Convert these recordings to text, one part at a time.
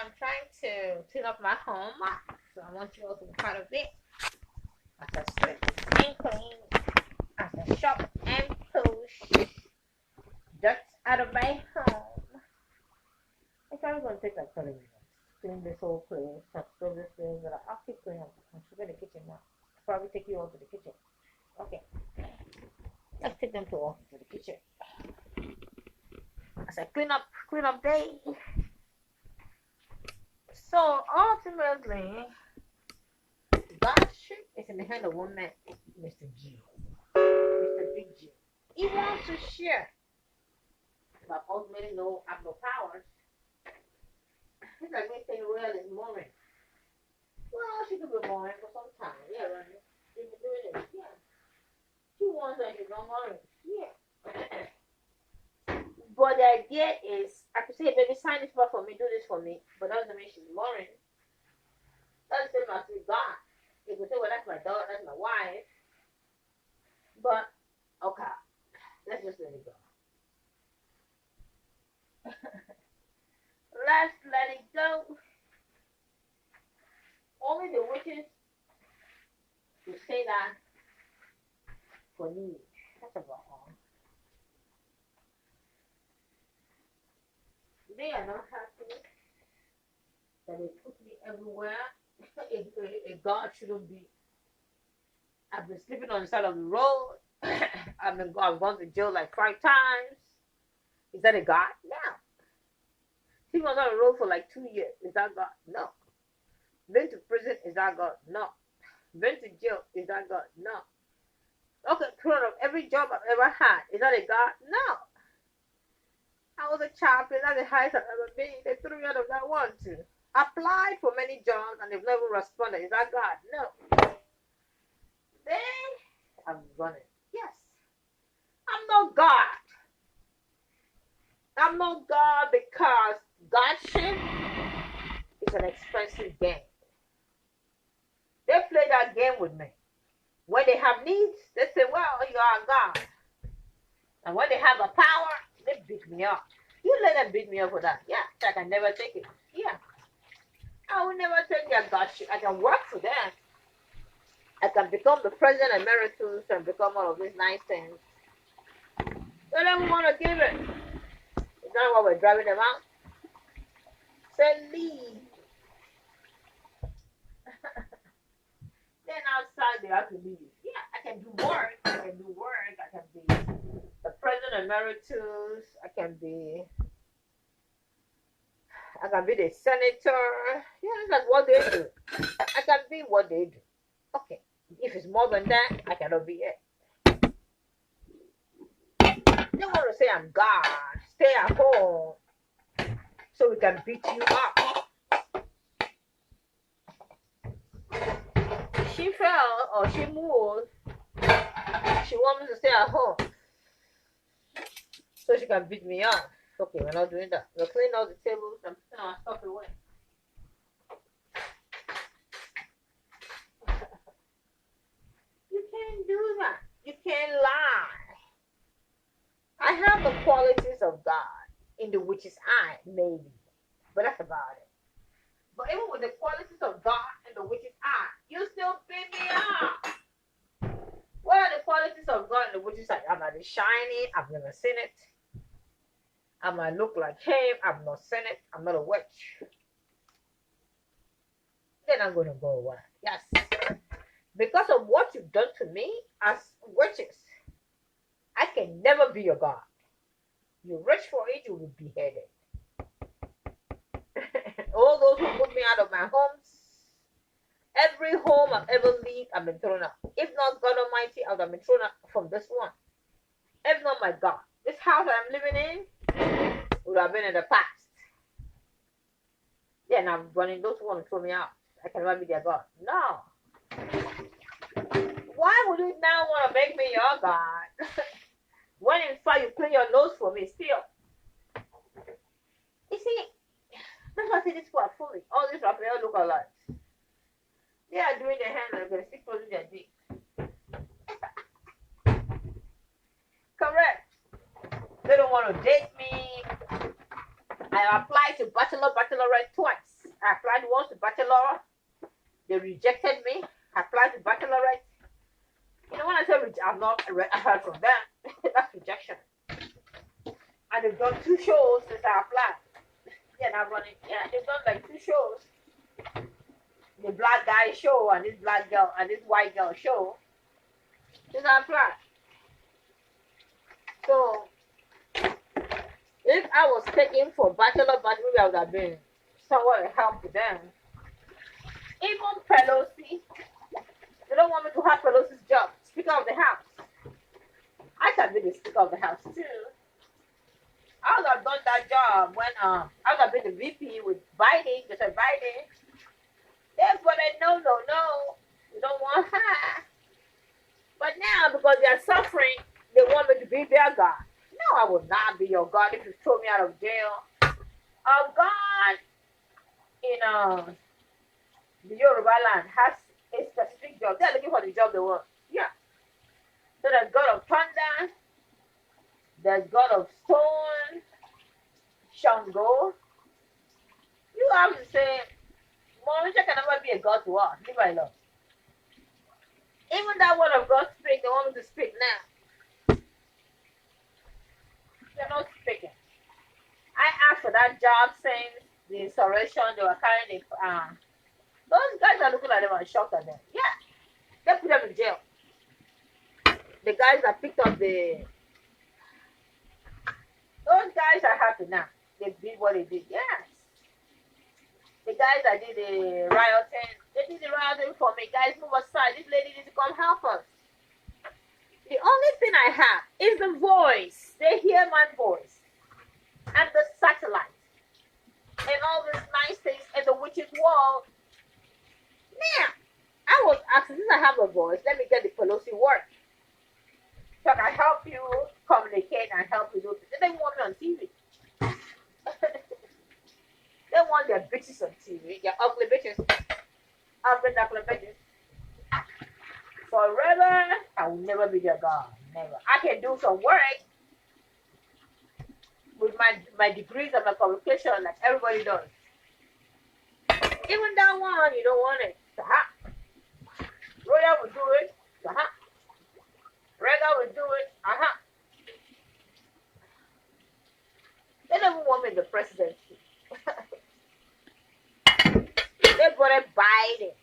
I'm trying to clean up my home, so I want you all to be part of it. As I strip and clean, as I shop and push dirt out of my home. It's probably going to take like 30 minutes. Clean this whole place, scrub this place, but I'll keep cleaning up. I'm sure the kitchen now. I'll probably take you all to the kitchen. Okay. Let's take them to the kitchen. As I clean up day. So ultimately, God's ship is in the hand of one man, Mr. G. Mr. Big G. He wants to share. But ultimately, no, I have no powers. It's like me saying, well, it's morning. Well, she could be morning for some time. Yeah, right. She's been doing it. Yeah. She wants that she's not morning. Yeah. But the idea is, I could say, baby, sign this for me, do this for me. But that doesn't mean she's morning. That's the same as with God. You could say, well, that's my daughter, that's my wife. But, okay. Let's just let it go. Let's let it go. Only the witches will say that for me. That's about all. They are not happy that they put me everywhere. If God shouldn't be. I've been sleeping on the side of the road. I've gone to jail like 5 times. Is that a God? No. Sleeping on the road for like 2 years. Is that God? No. Been to prison. Is that God? No. Been to jail. Is that God? No. Okay, thrown up every job I've ever had. Is that a God? No. I was a chaplain. That's the highest I've ever been. They threw me out of that one too. Applied for many jobs and they've never responded. Is that God? No. Then I'm running. Yes. I'm not God. I'm not God because Godship is an expensive game. They play that game with me. When they have needs, they say, well, you are God. And when they have the power, they beat me up. You let them beat me up for that. Yeah, I can never take it. Yeah. I will never take their Godship. I can work for them. I can become the president emeritus and become all of these nice things. They don't want to give it. Is that why we're driving them out? Say leave. Then outside they have to leave. Yeah, I can do work. I can be the president emeritus. I can be the senator. Yeah, it's like what they do. I can be what they do. Okay. If it's more than that, I cannot be it. They want to say I'm God. Stay at home so we can beat you up. She fell or she moved. She wants me to stay at home so she can beat me up. Okay, we're not doing that. We're cleaning all the tables and putting our stuff away. You can't do that. You can't lie. I have the qualities of God in the witch's eye, maybe. But that's about it. But even with the qualities of God in the witch's eye, you still beat me up. What are the qualities of God in the witch's eye? I might be shiny. I've never seen it. I might look like him. I've not seen it. I'm not a witch. Then I'm going to go away. Yes. Because of what you've done to me as witches, I can never be your God. You reach for it, you will be beheaded. All those who put me out of my homes, every home I've ever lived, I've been thrown out. If not God Almighty, I would have been thrown out from this one. If not my God, this house that I'm living in would have been in the past. Then I'm running those who want to throw me out. I can never be their God. No. Why would you now want to make me your God? When in fact you clean your nose for me still. You see, that's why I say these people are foolish. All these Raphael look alike. They are doing their hand like they're still closing their dick. Correct. They don't want to date me. I applied to bachelorette twice. I applied once to bachelor. They rejected me. I applied to bachelorette. You know, when I say I'm not heard from them, that's rejection. And they've done 2 shows since I applied. Yeah, not running. Yeah, they've done like 2 shows. The black guy show and this black girl and this white girl show since I applied. So if I was taken for bachelor, maybe I would have been somewhat a help to them. Even Pelosi, they don't want me to have Pelosi's job, Speaker of the House. I can be the Speaker of the House too. I would have done that job when I would have been the VP with Biden, Mr. Biden. Therefore, no, we don't want her. But now, because they are suffering, they want me to be their God. No, I will not be your God if you throw me out of jail. God in the Yoruba land has a specific job. They're looking for the job they want. Yeah. So there's God of thunder, there's God of stone, Shango. You have to say, Monisha can never be a God to us. Leave her alone. Even that word of God speak, they want me to speak now. They're not speaking. I asked for that job since the insurrection. They were carrying those guys are looking at them and shocked at them. Yeah, they put them in jail. The guys that picked up those guys are happy now. They did what they did. Yes. The guys that did the rioting, they did the rioting for me. Guys, move aside. This lady needs to come help us. The only thing I have is the voice. They hear my voice. And the satellite. And all these nice things and the witch's wall. Now, I was asking, since I have a voice, let me get the Pelosi work. So I can help you communicate and help you do things. They don't want me on TV. They want their bitches on TV, their ugly bitches. Ugly bitches. Forever, I will never be their God. Never. I can do some work with my degrees and my qualification like everybody does. Even that one, you don't want it. Royal will do it. Rega will do it. They never want me in the presidency. They brought Biden.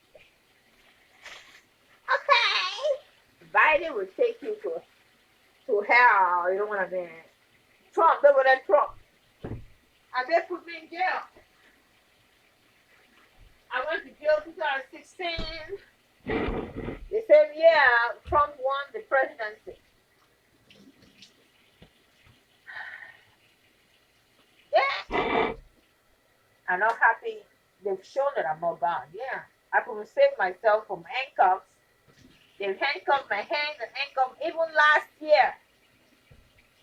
Okay. Biden will take you to hell. You know what I mean? Trump, they brought Trump. And they put me in jail. I went to jail 2016. The same year, Trump won the presidency. Yeah. I'm not happy. They've shown that I'm not God. Yeah. I could save myself from handcuffs. They've handcuffed my hands and handcuffed even last year.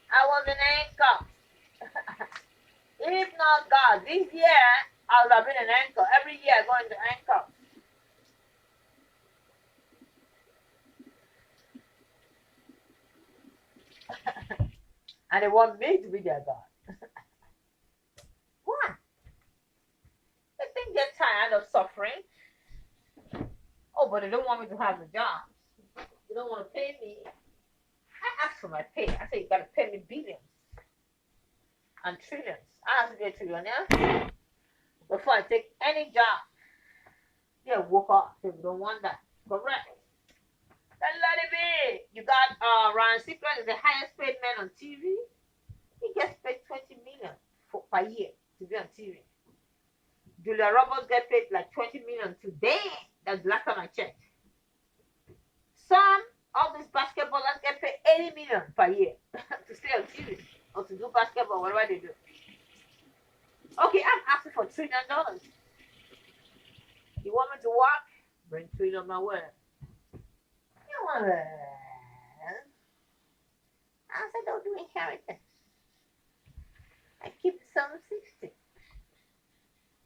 I was in handcuffs. If not God, this year I would have been in handcuffs. Every year I go into handcuffs. And they want me to be their God. What? They think they're tired of suffering. Oh, but they don't want me to have a job. They don't want to pay me. I asked for my pay. I said, you got to pay me billions and trillions. I have to be a trillionaire before I take any job. Yeah, woke up. They don't want that. Correct. Then let it be. You got Ryan Seacrest is the highest paid man on TV. He gets paid $20 million per year to be on TV. Julia Roberts gets paid like $20 million today. That's the last time I checked. Some of these basketballers get paid $80 million per year to stay on TV or to do basketball, whatever they do. Okay, I'm asking for $1 trillion. You want me to work? Bring $1 trillion my way. You want to? I said, don't do inheritance. I keep the 760.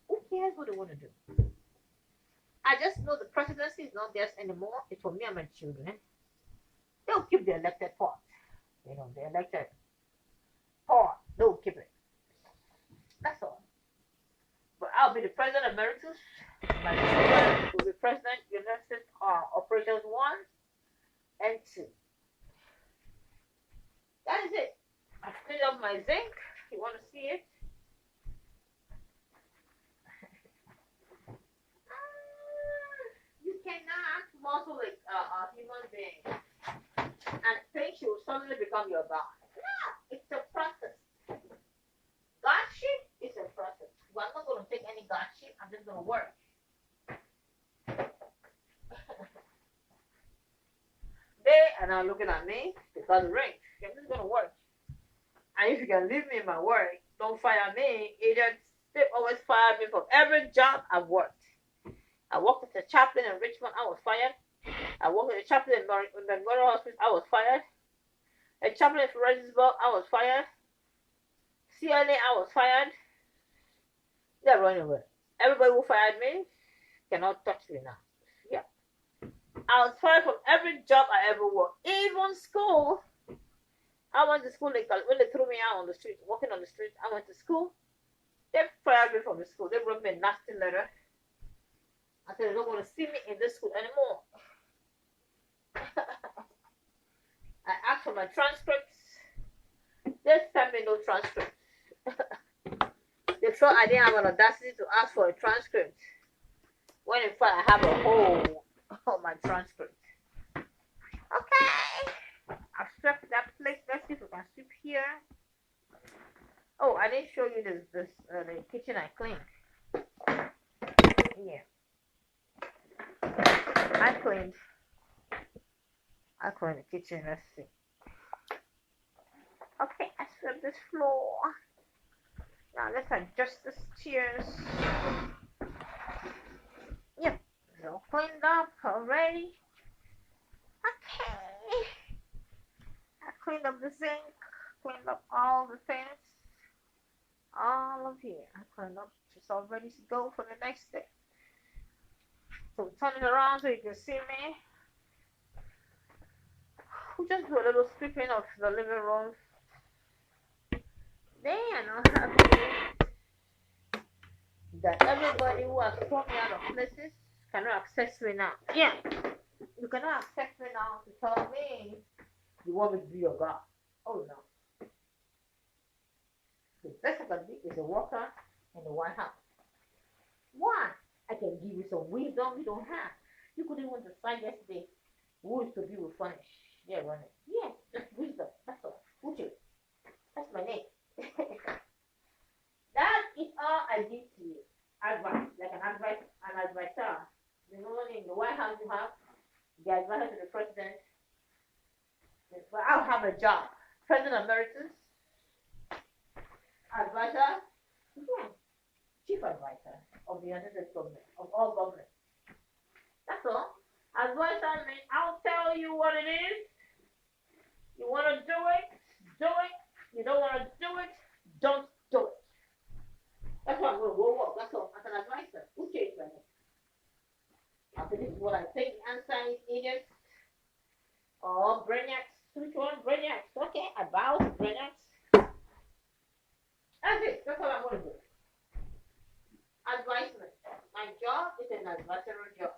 Who cares what they want to do? I just know the presidency is not theirs anymore. It's for me and my children. They'll keep the elected part. You know, the elected part. They'll keep it. That's all. But I'll I'll be the president emeritus. My children will be president United States Operations 1 and 2. That is it. I've cleaned up my zinc. You want to see it? You cannot muscle a human being and think she will suddenly become your God. No, it's a process. Godship is a process. Well, I'm not going to take any Godship. I'm just going to work. They are now looking at me because the ring. I'm just going to work. And if you can leave me in my work, don't fire me. Idiots, they always fire me from every job I've worked. I worked as a chaplain in Richmond, I was fired. I worked as a chaplain in the Memorial Hospital, I was fired. A chaplain in Fredericksburg, I was fired. CNA, I was fired. They're running away. Everybody who fired me cannot touch me now. Yeah. I was fired from every job I ever worked. Even school. I went to school when they threw me out on the street, walking on the street. I went to school. They fired me from the school. They wrote me a nasty letter. I said, they don't want to see me in this school anymore. I asked for my transcripts. They sent me no transcripts. They thought I didn't have an audacity to ask for a transcript. When in fact, I have a hole on my transcript. Okay. I've swept that place. Let's see if we can sweep here. Oh, I didn't show you the kitchen I cleaned. Yeah. I cleaned the kitchen. Let's see. Okay, I swept this floor. Now let's adjust the chairs. Yep, it's all cleaned up already. Okay. I cleaned up the zinc, cleaned up all the things. All of here. I cleaned up. It's all ready to go for the next day. So turn it around so you can see me. We'll just do a little sweeping of the living room. They are not happy that everybody who has thrown me out of places cannot access me now. Yeah. You cannot access me now to tell me you want me to be your God. Oh no. The best I can be is a worker in the White House. Why? I can give you some wisdom you don't have. You couldn't even decide yesterday who is to be with furnish. Yeah, run it. Yeah, just wisdom. That's all. Uche. That's my name. That is all I give to you. Advice. Like an advisor. You know what in the White House you have? The advisor to the president. But I'll have a job. President Emeritus. Advisor. Yeah. Chief advisor of the United States government, of all government. That's all. Advisor means I'll tell you what it is. You want to do it, do it. You don't want to do it, don't do it. That's why I'm going to go. That's all. As an advisor, who changed my name? After this is what I think. Answer is idiots or brainiacs. Which one? Brainiacs. Okay, I bow to brainiacs. That's it. That's all I'm going to do. Advisement. My job is an advisory job.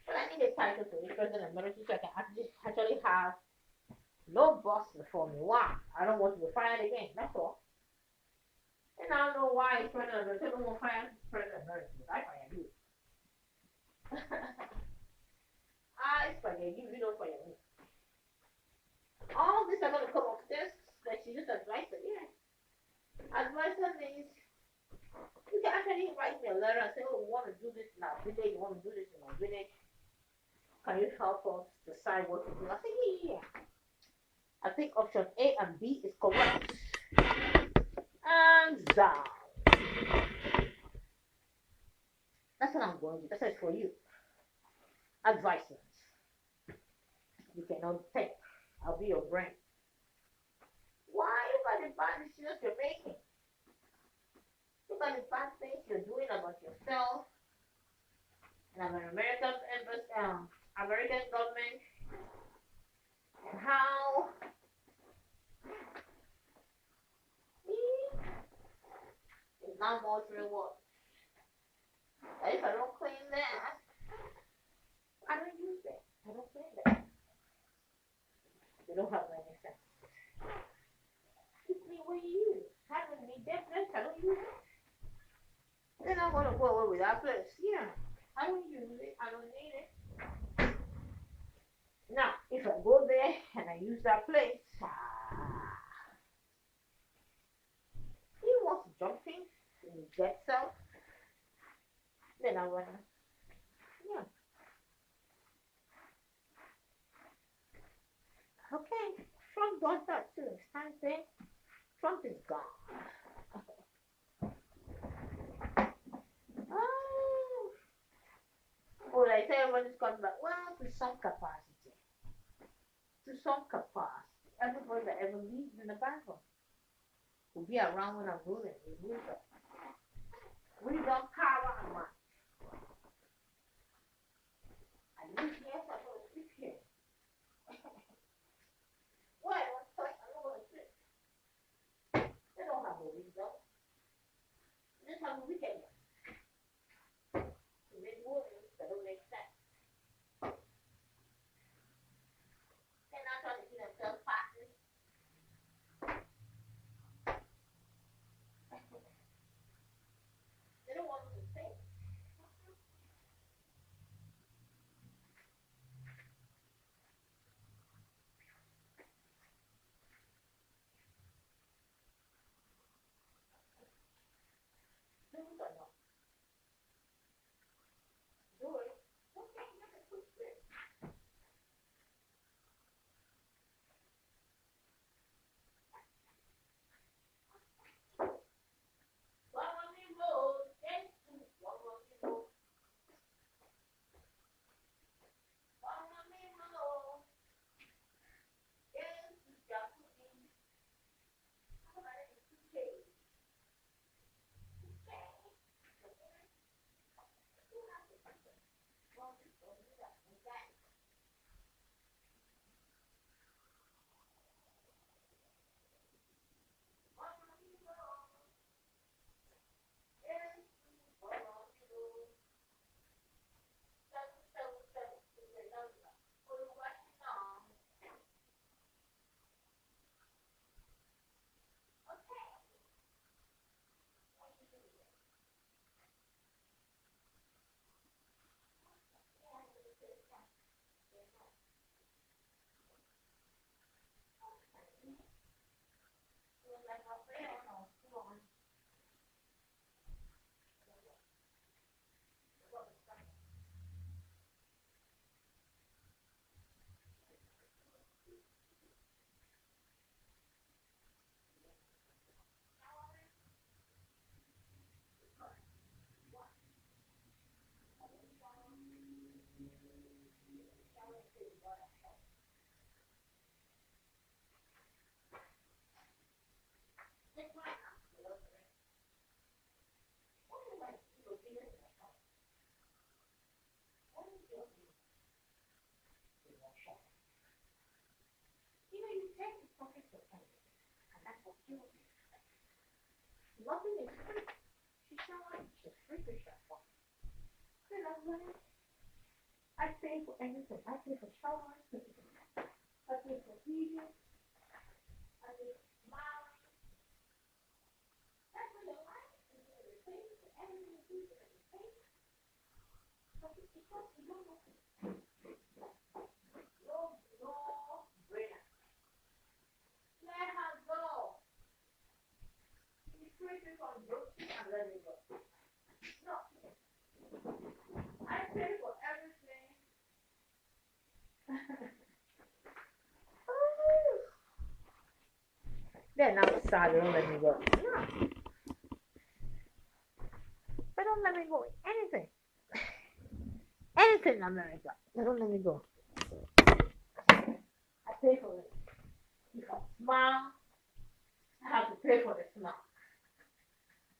But I need a title to be president emeritus so I can actually have no boss before me. Why? I don't want to be fired again. That's all. And I don't know why president emeritus don't want to fire president emeritus. I fire you. I fire you. You don't fire me. All this are going to come upstairs. Like she's just advisor. Yeah. Advisor means you can actually write me a letter and say, oh, we want to do this in our village, you want to do this in our village. Can you help us decide what to do? I say, yeah. I think option A and B is correct. And down. That's what I'm going to do. That's it for you. Advisors. You cannot think. I'll be your brain. Why? Look at the bad decisions you're making. Look at the bad things you're doing about yourself and an American government and how non-watering water. And if I don't clean that, I don't use that. I don't clean that. You don't have any sense. You clean what you use. I don't need that place. I don't use it. Then I'm gonna go over with that place. Yeah. I don't use it. I don't need it. Now, if I go there and I use that place, he wants to jump in and he gets out. Then I wanna, yeah. Okay, Trump does that too. Same thing. Trump is gone. Oh, like everybody's coming back. Well, to some capacity. To some capacity. Everybody that ever leaves in the bathroom will be around when I'm moving. We don't cover much. I live here, so I'm going to sleep here. Well, I don't want to sleep. They don't have a window. They just have a weekend. They don't make sense. They're not trying to see themselves passes. They don't want them to think. Do it or not? Do it. Okay, you can put it. Follow me, Lord. Yes, follow me, Lord. Follow me, Lord. Yes, you got to be. You know, you take the something for anything, and that's what you do. Nothing is free. She's not like she's free to shop. You know what? I pay for anything. I pay for showers. I pay for heating. I pay for smiling. That's what you like. You pay for everything you pay. But it's because you don't know. No brainer. Let her go. She's free to go and let me go. No. I pay for everything. Then outside, they don't let me go. No. They don't let me go. Anything. Anything in America. They don't let me go. I pay for it. If I smile, I have to pay for the smile.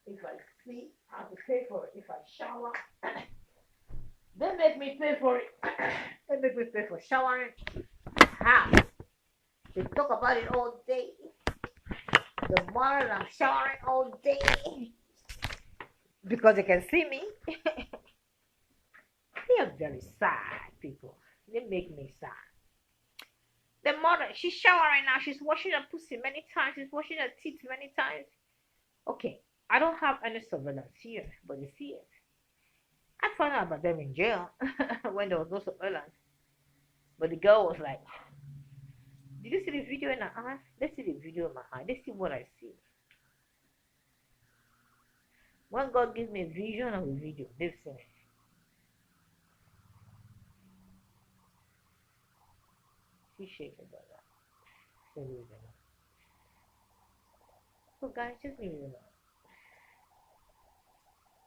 If I sleep, I have to pay for it. If I shower, they make me pay for it. They make me pay for showering. How? They talk about it all day. The more I'm showering all day, because they can see me. They are very sad people. They make me sad. The mother, she's showering now. She's washing her pussy many times. She's washing her teeth many times. Okay, I don't have any surveillance here, but you see it. I found out about them in jail when there was no surveillance. But the girl was like, "Did you see the video in her eye? Let's see the video in my eye. Let's see what I see." When God gives me a vision of a video, they've seen it. She's shaking about that. So guys, just leave it alone.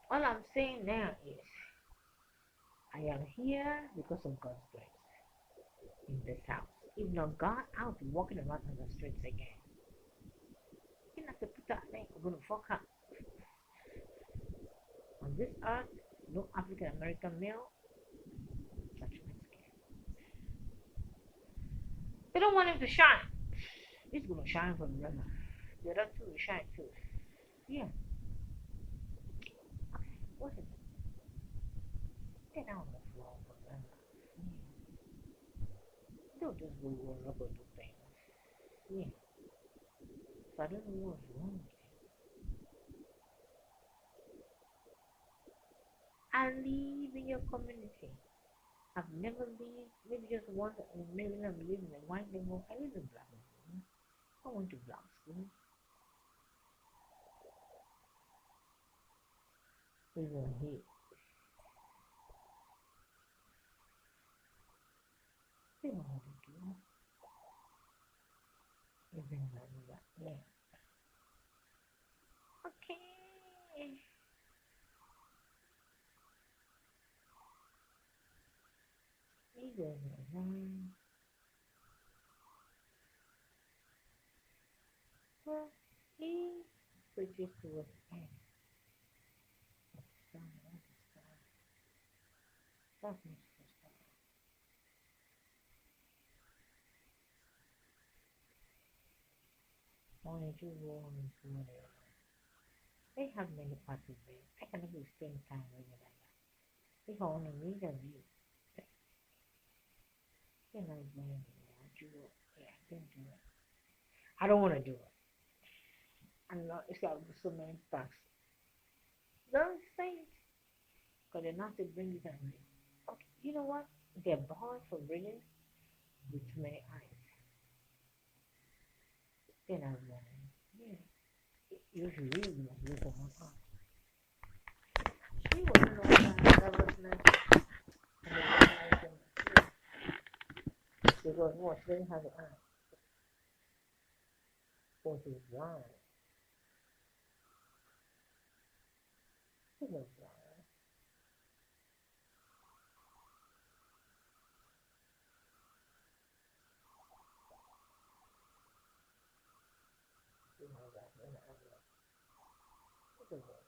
All I'm saying now is I am here because of God's grace in this house. If not God, I'll be walking around on the streets again. You have to put that name. I'm gonna fuck up. On this earth, no African American male touch my skin. They don't want him to shine. He's gonna shine for the river. The other two will shine too. Yeah. Okay, what is it? Get down on the floor for the river. Yeah. Don't just go roll up or do things. Yeah. So I don't know what's wrong with you. I live in your community. I've never lived, maybe just once, maybe I've lived in a white neighborhood. I live in black neighborhood. I went to black school. Even here. They know how to do it. Even like that. Yeah. Okay. Even like well, he switches to a pen. That's my first time. Only two warm into whatever. They have many parties there. I cannot be spend time with it like that. If I want to meet a view, you know, it's going to do it. Yeah, don't do it. I don't want to do it. I'm not, it's got so many parts. Don't say it. Because they're not to bring it on me. Okay, you know what? They're born for bringing with too many eyes. They're not running. Yeah. Usually, you must look at one eye. She wasn't on that development. Because what? She didn't have an eye. Or she's blind. She's not blind. She knows that. She's not blind. She's a boy.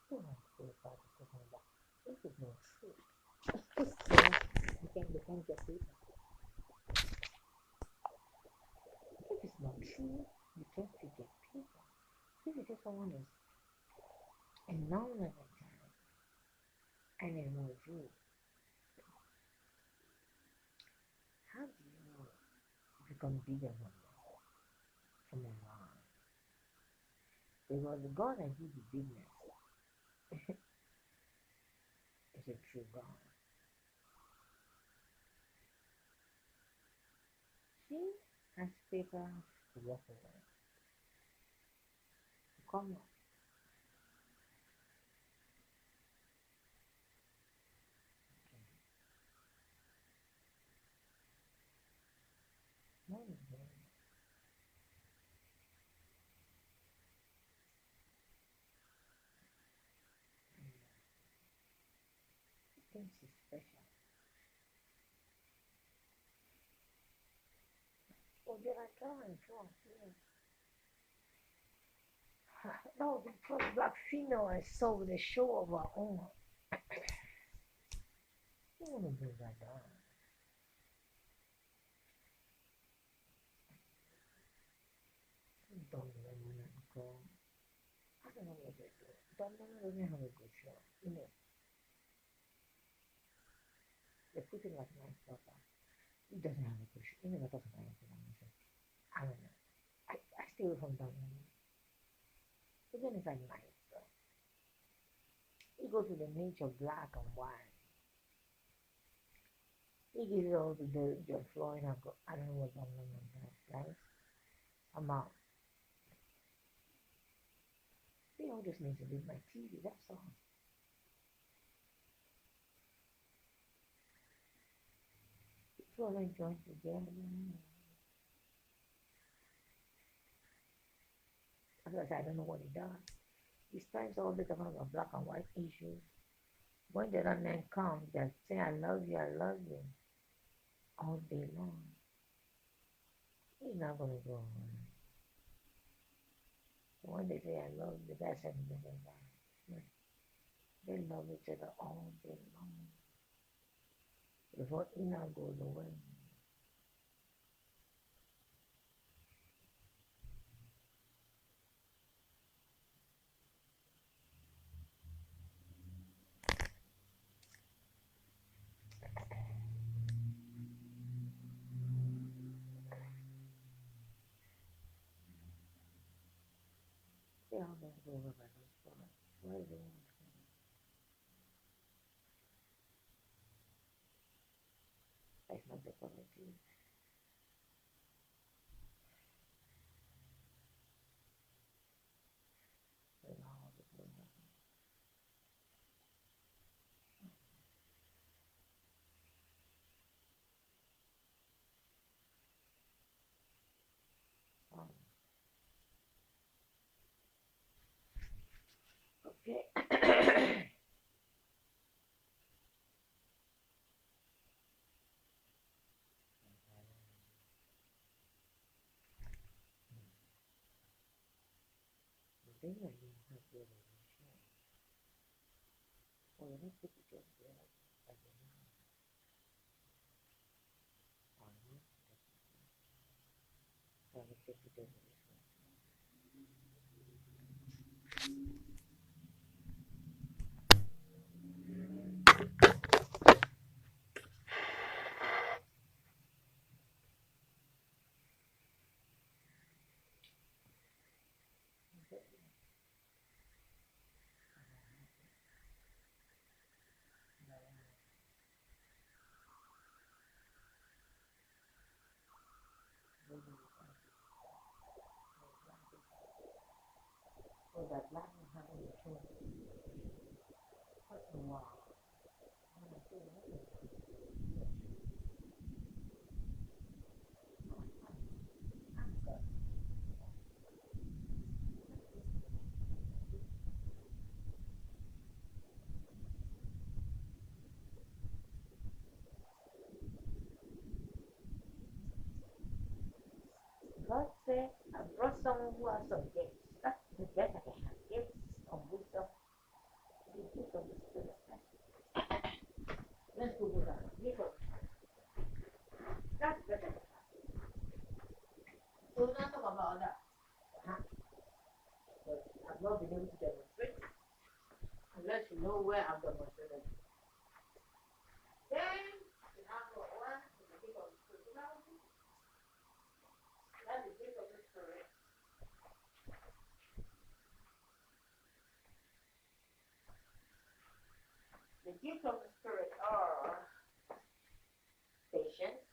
She wants to be part of talking about. This is not true. You can't defend your people. If it's not true, you tend to get people. This is just someone who's a known at the time and they know you. How do you become bigger from a lie? Because the God that gives you bigness is a true God. She has paper to walk away. Come on. No, no, no. She thinks she's special. Oh, did I tell her? Sure. Yeah. That was the first black female I saw with a show of her own. You want to bring that down. don't remember because I don't know what they do. Don't doesn't have a good show. You know, they put it like nice papa. It doesn't have a good show. You never talk about anything on myself. I don't know. I stay away from Don. Even if I nice though. He goes with the nature black and white. He gives it all to the Floyd and go, I don't know what Don does, guys. I'm out. They all just need to leave my TV, that's all. People enjoy together. As I said, I don't know what he does. He spends all the time about black and white issues. When the other men come, they say, I love you, all day long. He's not going to go away. So when they say, I love you, that's everything they got. They love each other all day long. Before Enoch goes away. They all don't go over by those spots. Why is it? That's not the quality. Okay. They are you have their relationship. Or let's put it just there as a man. Or not. So let's take it as a so that black and white is true. What the wow. God said, I brought someone who has some gifts. That's the best I can have. Gifts of wisdom. The gift of the Spirit. Let's go with that. Gift of that's better. So we're not talking about that. But I've not been able to demonstrate unless you know where I'm demonstrating. Then you have the one, the gift of personality. That's the gift of the Spirit. The gifts of the Spirit are patience,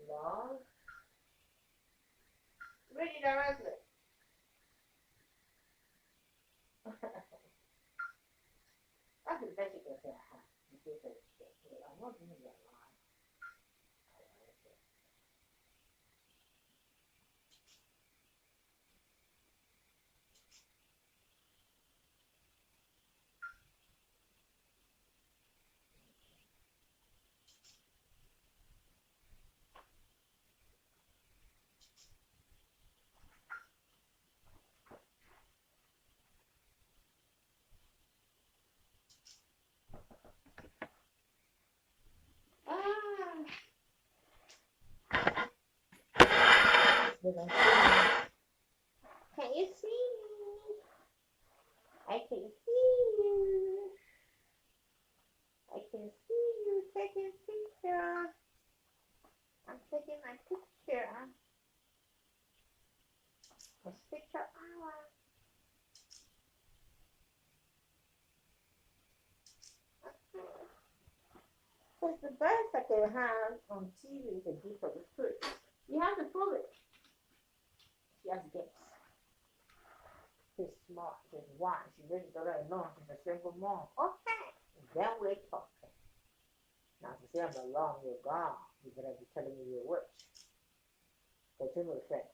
love, read it directly. That's the best you can say I have. The gift of the Spirit. I'm not doing that lie. you can see me? Can you see me? I can see you. I can see you taking picture. I'm taking my picture. It's picture hour. Because the best I can have on TV is a gift of the spirit. You have to prove it. She has gifts. She's smart. She's wise. She lives with her alone. She's a single mom. Okay. Then we're talking. Now, to say I'm alone, you're gone. You better be telling me you're a witch. Continue with that.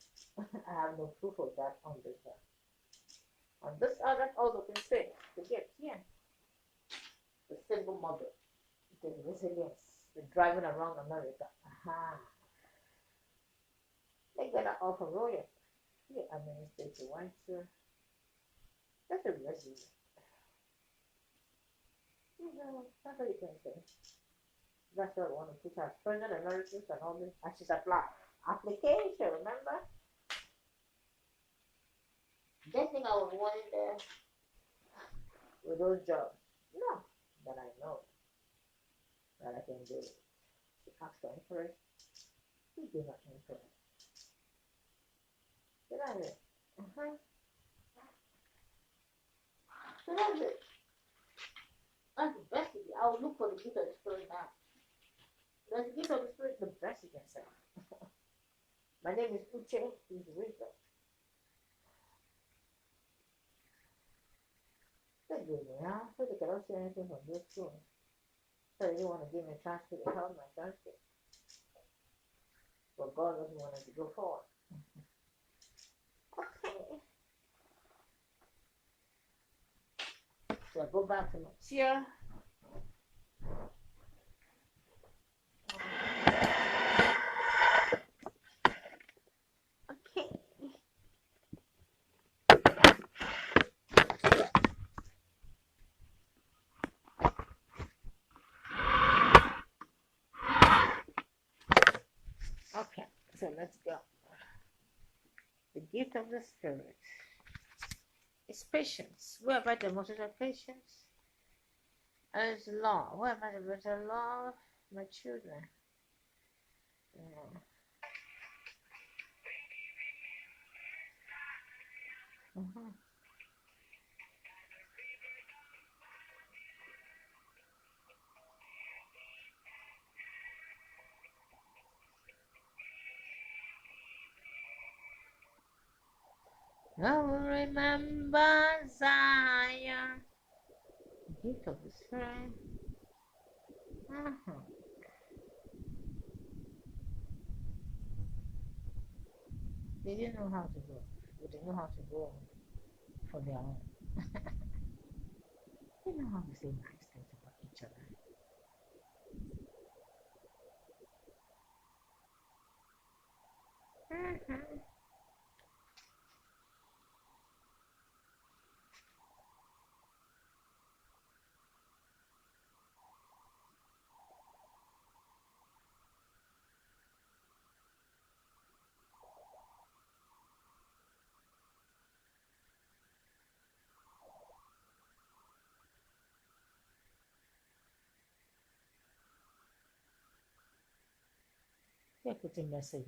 I have no proof of that on this side. On this side, that's all they can say. The gift, yeah. The single mother. The resilience. The driving around America. Aha. They got that all from Royal. Yeah, administrator went to. That's a resilience. That's what you can say. That's what I want to put as president emeritus and all this. And she's applied. Application, remember? They think I was wanting there with those jobs. No, but I know that I can do it. She asked for interest. She did not interest. Get out of it. So that's it. That's the best of it. I will look for the gift of the spirit now. That's the gift of the spirit, the best you can say. My name is Uche. He's wisdom. They're good now. So they cannot say anything from this school. So they want to give me a transcript to help my transcript. But God doesn't want us to go forward. Okay. So I go back to my chair. Okay. Okay, so let's go. The gift of the spirit is patience. Where about the most of patience? And it's love. Where about the better love? My children. Yeah. I will remember Zion. Gift of the spirit. They didn't know how to go. But they know how to go for their own. They know how to say nice things about each other. They're putting message.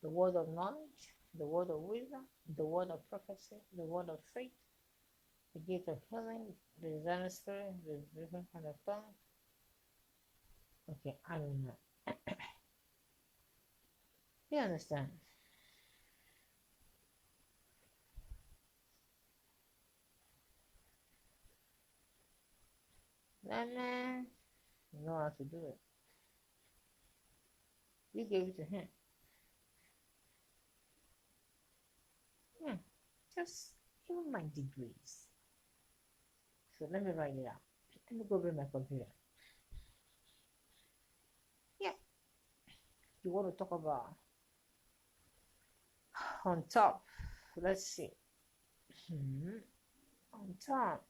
The word of knowledge, the word of wisdom, the word of prophecy, the word of faith, the gift of healing, the discerning spirit, the different kind of tongue. Okay, I don't know. You understand? That man, you know how to do it. You gave it to him. Yeah, just even my degrees. So let me write it out. Let me go bring my computer. Yeah, you want to talk about on top. Let's see. On top.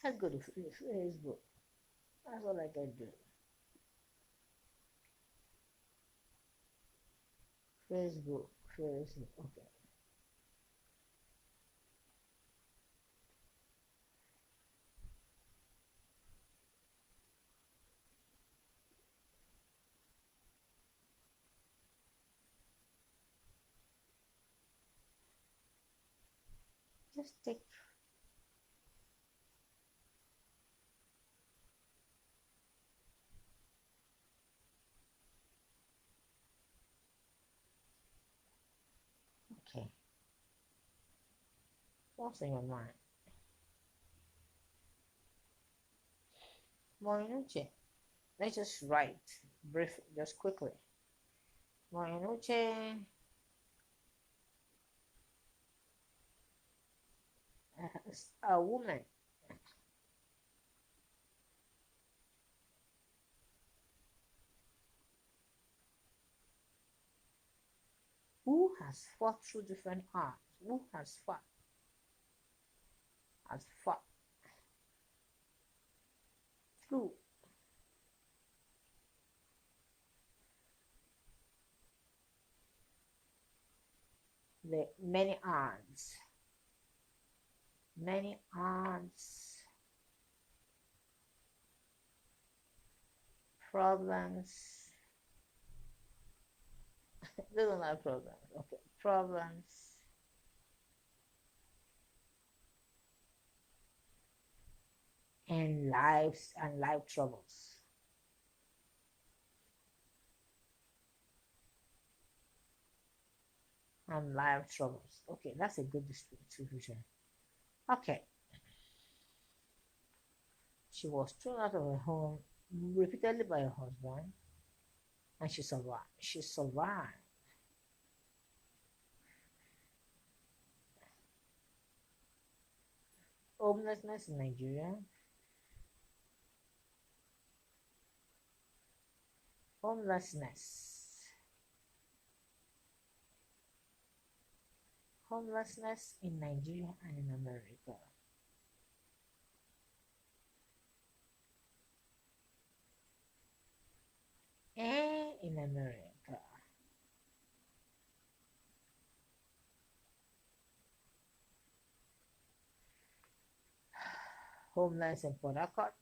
Let's go to Facebook. That's all I can do. Facebook. Facebook. Okay. Just take. Okay. What's in your mind? Morning. Let's just write brief, just quickly. Morning. A woman who has fought through different odds, who has fought through the many odds, problems, those are not problems, okay, problems, and life troubles. And life troubles. Okay, that's a good description. Okay. She was thrown out of her home repeatedly by her husband, and she survived. She survived. Homelessness in Nigeria. Homelessness. Homelessness in Nigeria and in America. And in America. Homeless in Port Harcourt,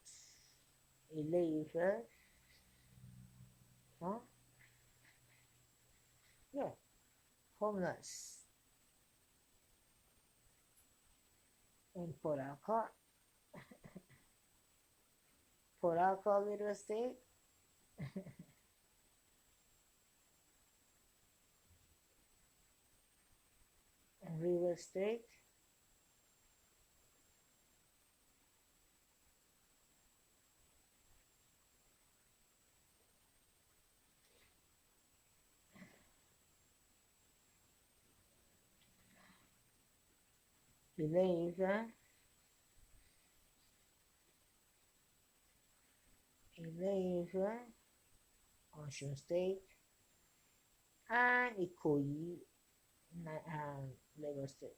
Ile-Ife, huh? Yeah, homeless in Port Harcourt, Little State, River State, Ile-Ife, Osun State, and Ikoyi, Lagos State.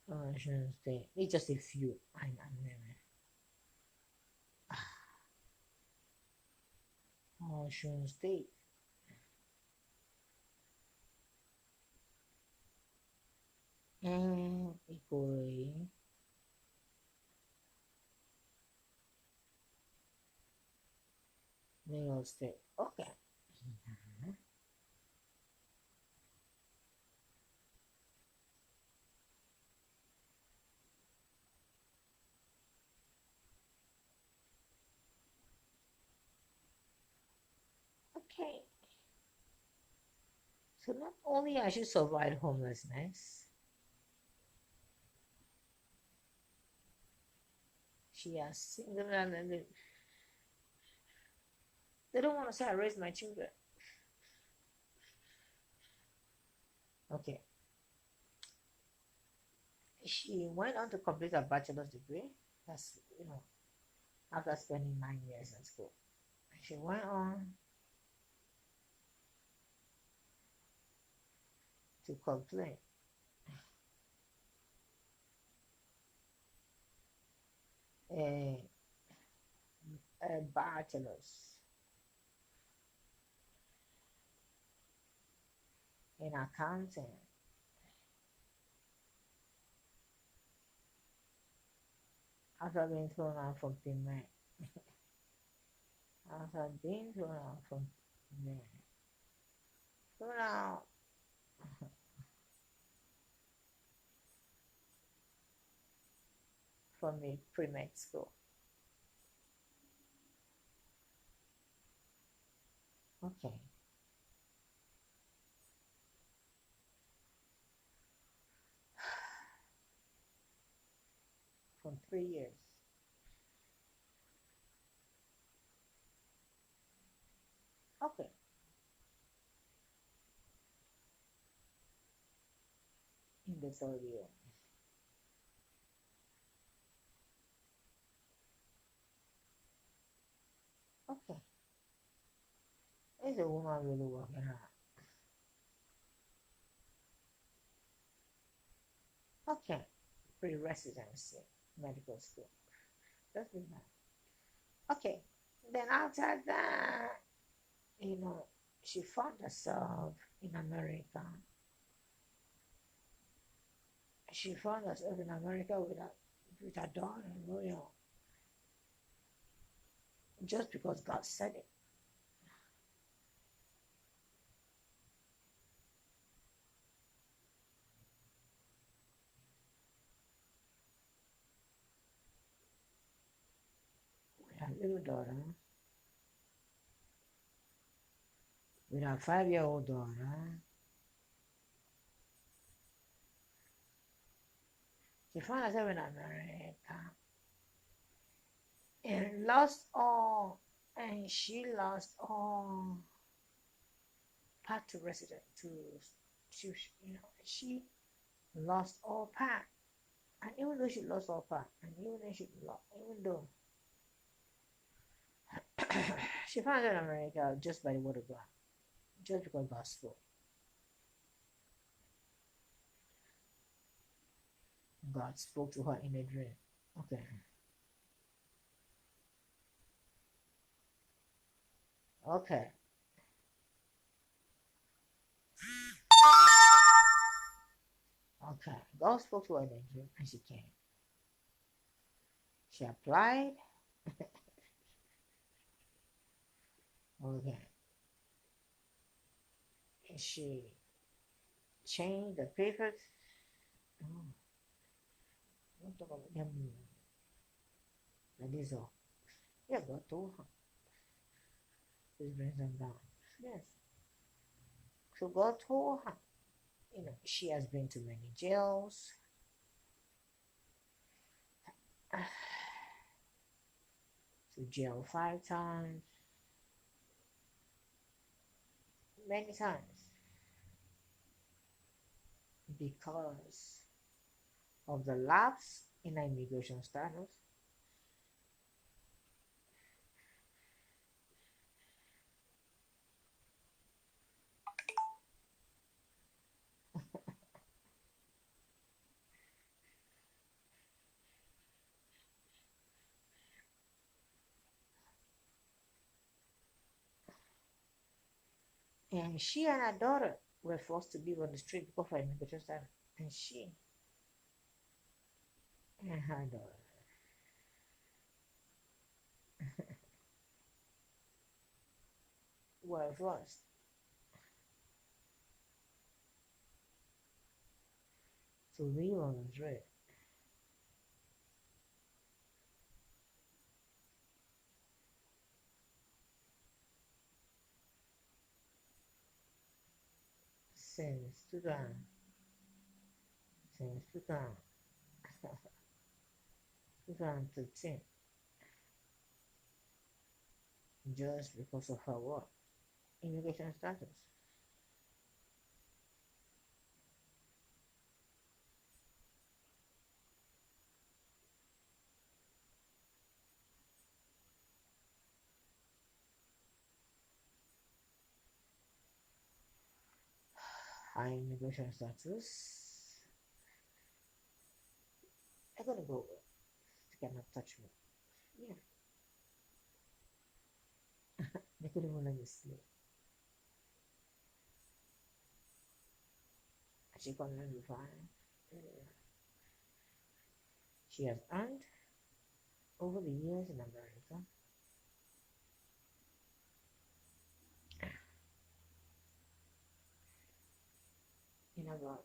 Osun State. It's just a few. I'm naming. Osun State. And Ikoyi. State. Okay. Okay. So not only has she survived homelessness, she has single-handedly. They don't want to say I raised my children. Okay. She went on to complete her bachelor's degree. That's after spending 9 years in school. She went on to complete a, a bachelor's in accounting. After being thrown out from PME. After being thrown out from PME. Thrown out from the pre-med school. Okay. From 3 years. Okay. In the third year. Okay. Is a woman really working hard? Okay. Pre-residency medical school. That's be nice. Okay. Then after that, she found herself in America. She found herself in America with her daughter, just because God said it. With her little daughter, with her 5-year-old daughter, she found herself in America and she lost all path to resident she lost all path. And even though she lost all path, and even though she found herself in America just by the word of God, just because God spoke. God spoke to her in a dream. Okay. Okay. Okay. God spoke to her in a dream and she came. She applied. Okay. She changed the papers. Oh, don't talk about them. That is all. Yeah, God told her. Just brings them down. Yes. So God told her, she has been to many jails. To jail 5 times. Many times. Because of the lapse in immigration status. And she and her daughter were forced to live on the street because of immigration status. And she and her daughter. were first. To live on the dread. Since 2000, since 2000, 2013, just because of her work, immigration status. High immigration status. I'm gonna go. They cannot touch me. Yeah, they could even let me sleep. She can let me fine. She has earned over the years in America. In about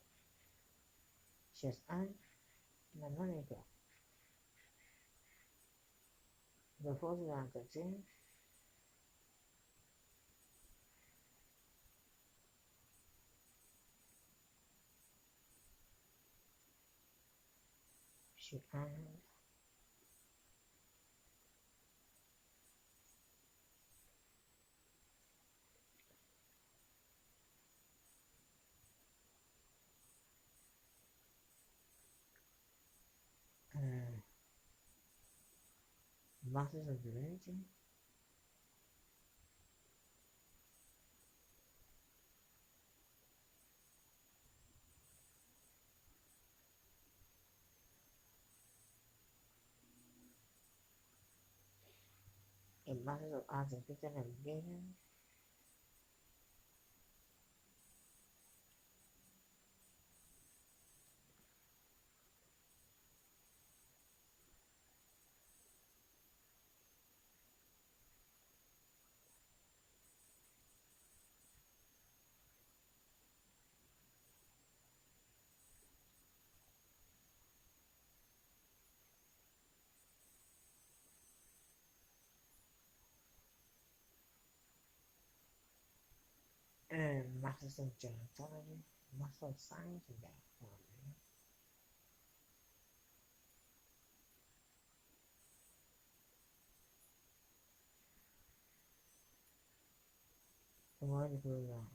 she has earned in America before 2013. She earned Masters of Divinity. A Masters of Arts in Christian Navigation. And Masters of Gerontology, Master of Science in Gerontology. Why did you wrong?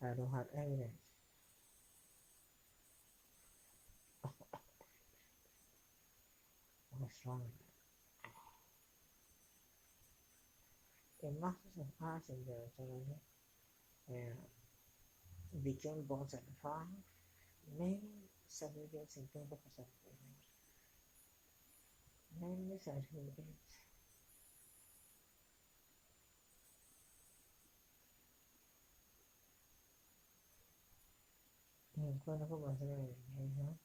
I don't have evidence. What's wrong with that? A Masters of Arts in Gerontology became board certified. Many certificates in clinical certifications. Many certificates. In clinical certification.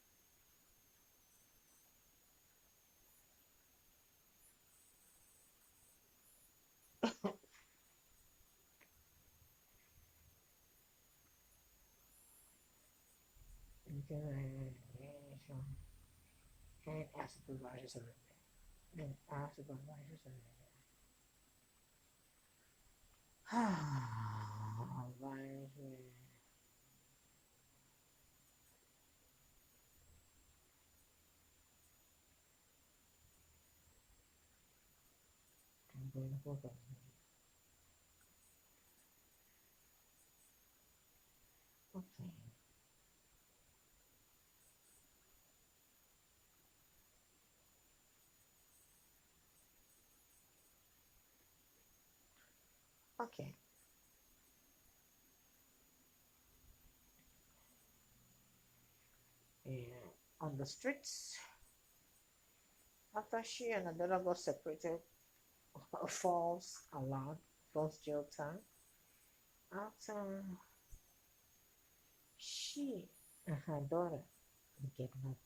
And as supervisors of it. And as supervisors of it. I'm going to focus. Okay. Okay. And on the streets, after she and another got separated, false alarm, false jail time. After she and her daughter get nothing.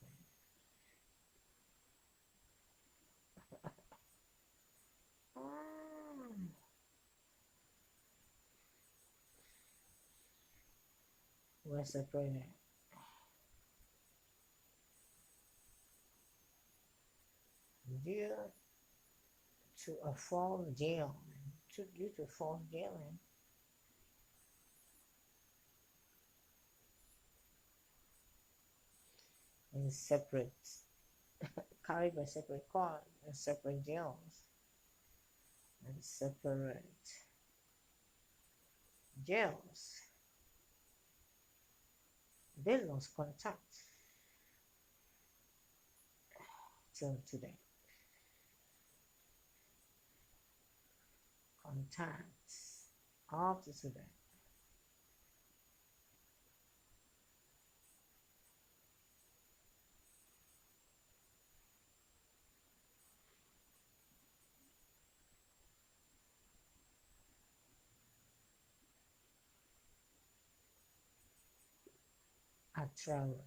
were separated due to a false jail, due to false jailing. In separate, carried by separate cars and separate jails and separate jails. They lost contact till today. Contact up to today. I travel.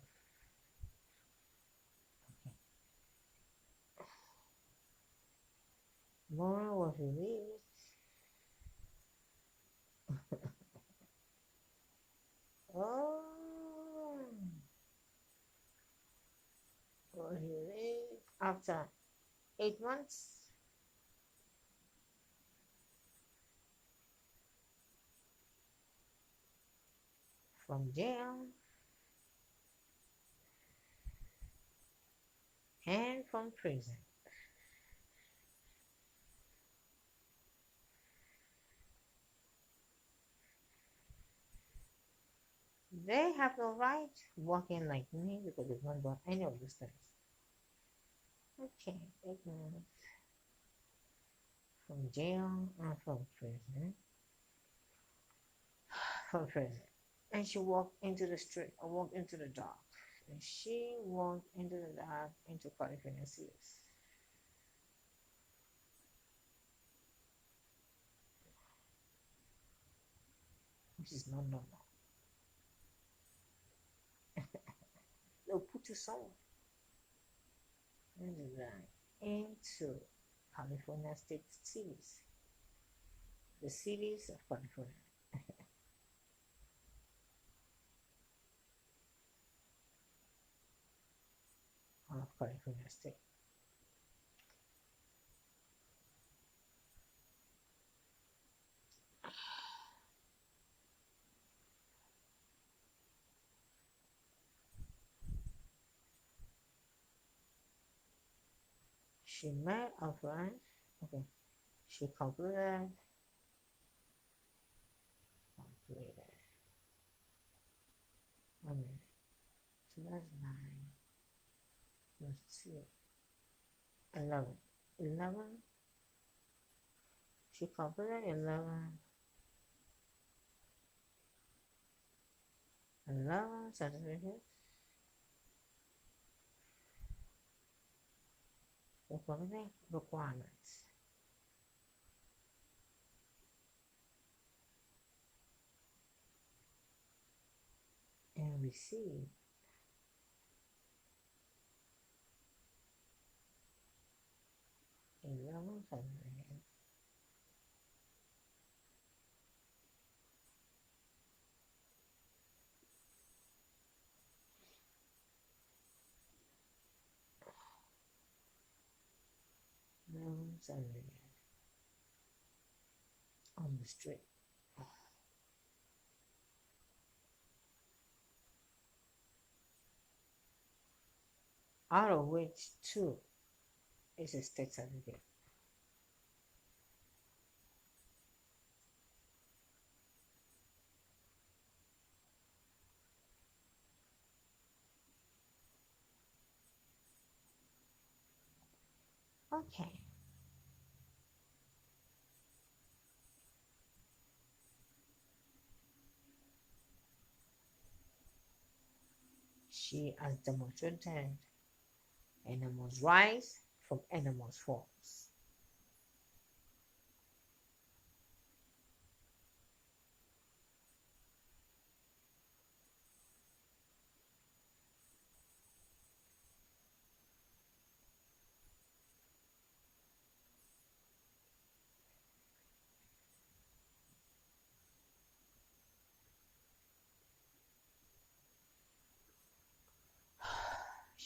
Okay. More was released. Oh, was released after 8 months. From jail and from prison. They have no right walking like me because they've not done any of these things. Okay, 8 months from jail and from prison. From prison. And she walked into the street, or walked into the dark. And she walked into the dark into California cities. Which is not normal. They'll put you somewhere. Into California state cities. The cities of California. Of California state. She met a friend. Okay. She completed. I mean, 2009 plus 2. 11. 11. She completed 11. 11 certificates. Implementing requirements. And receive a level certificate. Level certificate on the street. Out of which 2 is a state certificate. Okay. She has demonstrated animals rise from animals falls.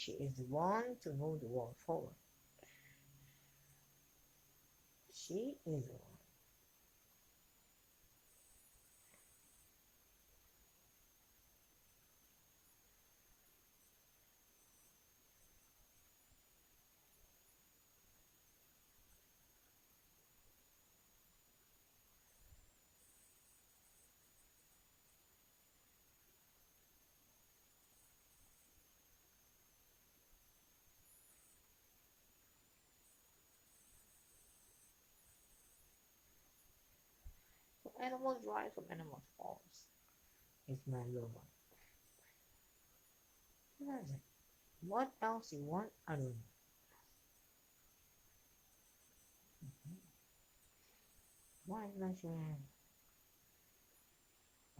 She is the one to move the world forward. She is the one. So animals rise from animals falls. It's my lover. What is it? What else you want? I don't know. Why not your hand?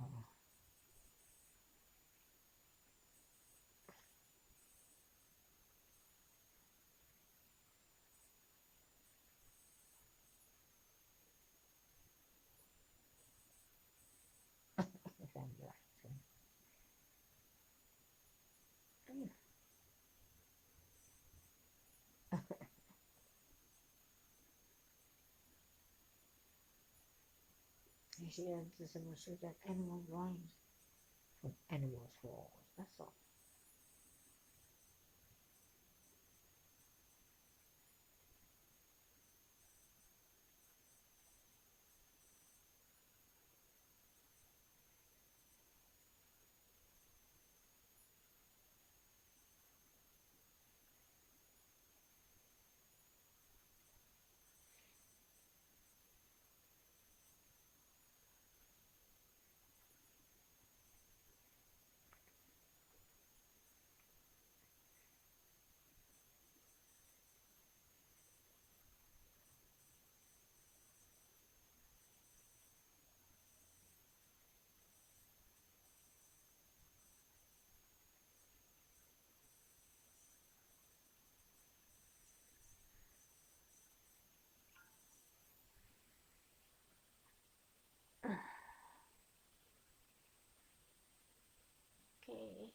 Oh. If I'm black, so. Yeah. You see, this demonstrates that animals rise from animals falls. That's all. Okay.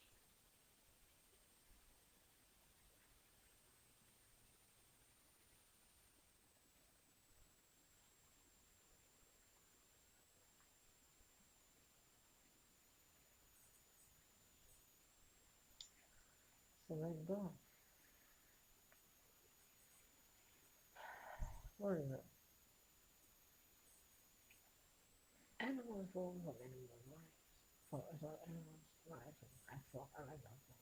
So let's go. What is it? Animals fall from animals rise. Oh, so animals rise from I fall. I like that fall.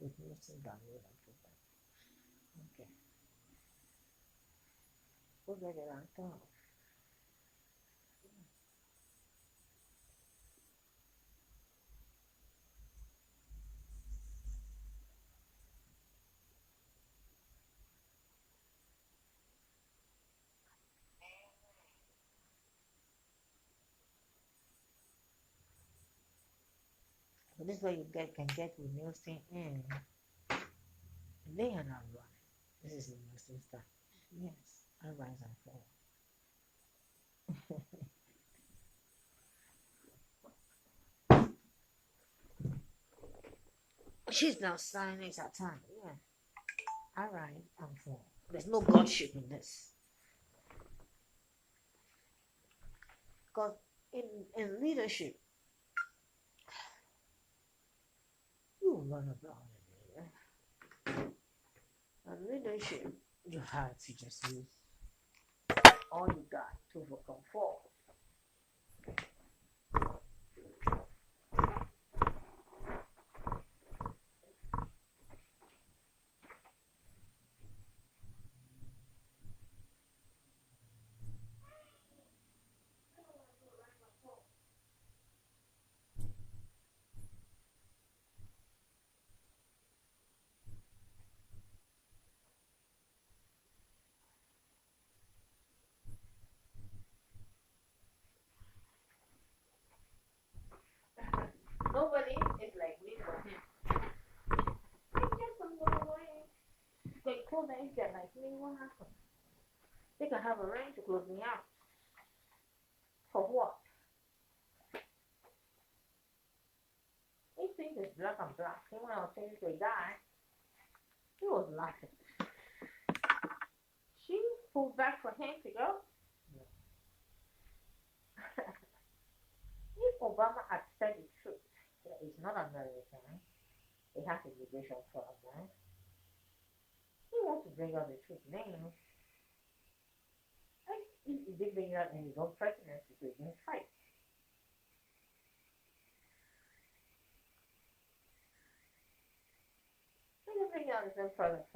With missing down with that too bad. Okay. We'll get it on top. So this way you can get with new thing in. They are not running. This is the new stuff. Yes, I rise and fall. She's now signing it's our time. Yeah. I rise and fall. There's no godship in this. Because in leadership, you run about it. In leadership, you have to just use all you got to overcome fall. Nobody is like me for him. They just don't go away. They close their they're like me, what happened? They can have a ring to close me out. For what? They think it's black and black. They want to change to die. He was laughing. She pulled back for him to go. If Obama had said the truth, that he's not American, he has immigration problem. He wants to bring out the truth now. If he did bring out in his own presidency, so he didn't fight. He didn't bring out his own presidency.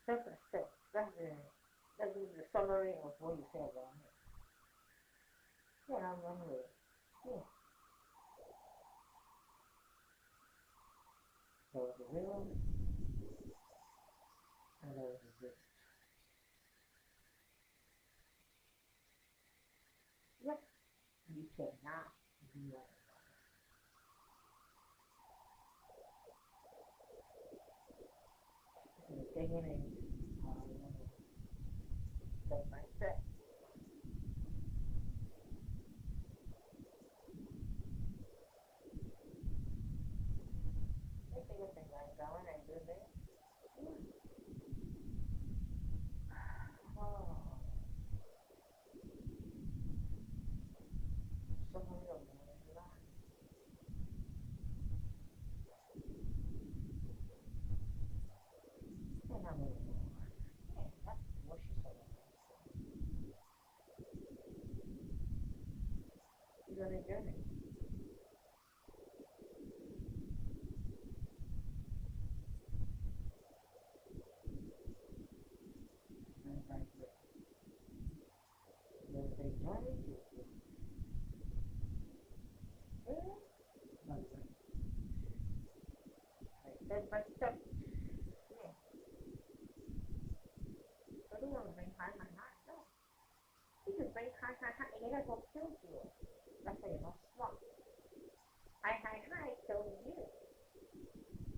Step by step. That's the summary of what you say about me. Yeah, I'm hungry. Yeah. There was a real and there was a good. Yep. You cannot be like that. You're taking it step by step. I think it's been going down and good there. Oh, so many of them in line. And I'm moving on. Yeah, that's what she's all about. She's on a journey. And like this. There's a journey. Yeah. Like that. Like step by step. Yeah. So they want to bring high. No. You just bring high, and they gotta go kill you. That's why you're not smart. High, killing you.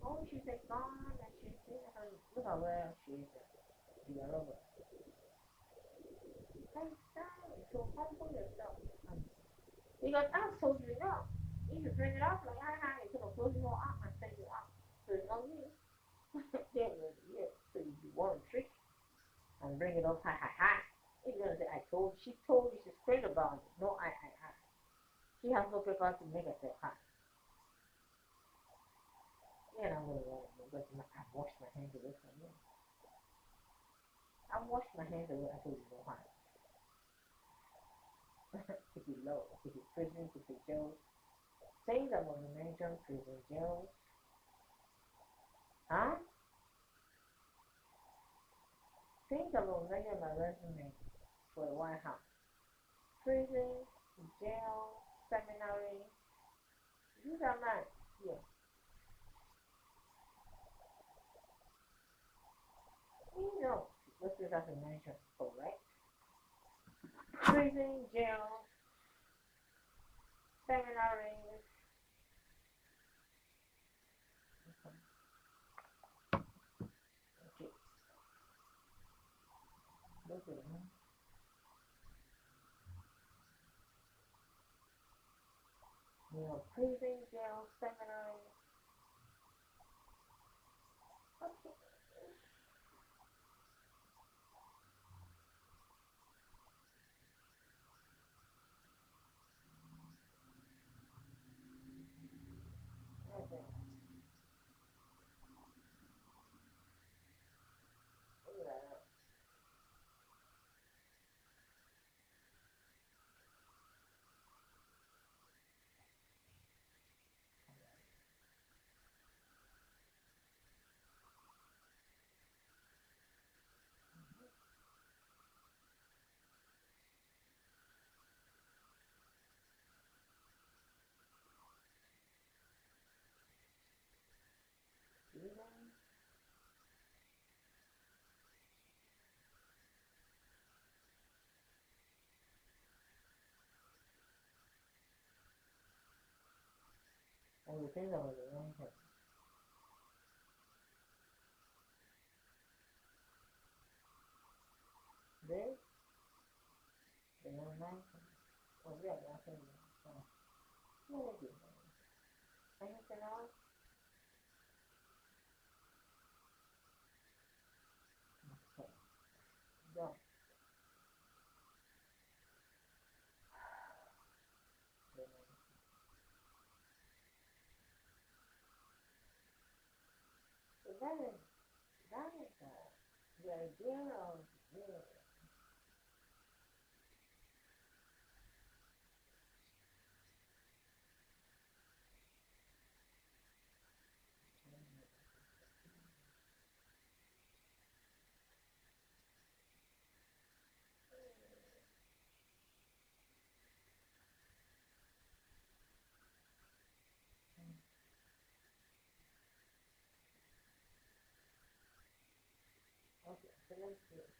Oh, she's a gone, and she's in her. Look how well she is. The other way. Hey, stop. So humble yourself. Because I told you no. You should bring it up like it's gonna close you all up and send you out. So it's no use. Yeah. So you want to trick and bring it up high. It's gonna say she told you she's straight about it. No I. She has no paper to make herself high. Yeah, I'm gonna let it because I've washed my hands away from you. I've washed my hands away. I told you no harm. If you low, if you prison, if you jail, things I want to mention, prison, jail, huh? Things I want to mention my resume for the White House. Prison, jail, seminary. These are mine. Yeah. You know, let's just have to mention, correct? Prison, jail, seminaries. Okay. Look at them. You know, prison, jail, seminaries. Okay. Okay. Look at that. you think about the wrong thing. This, the young man, well, yeah, nothing. No, anything else? Okay, go. So that is the idea of this. Okay, so let's do it.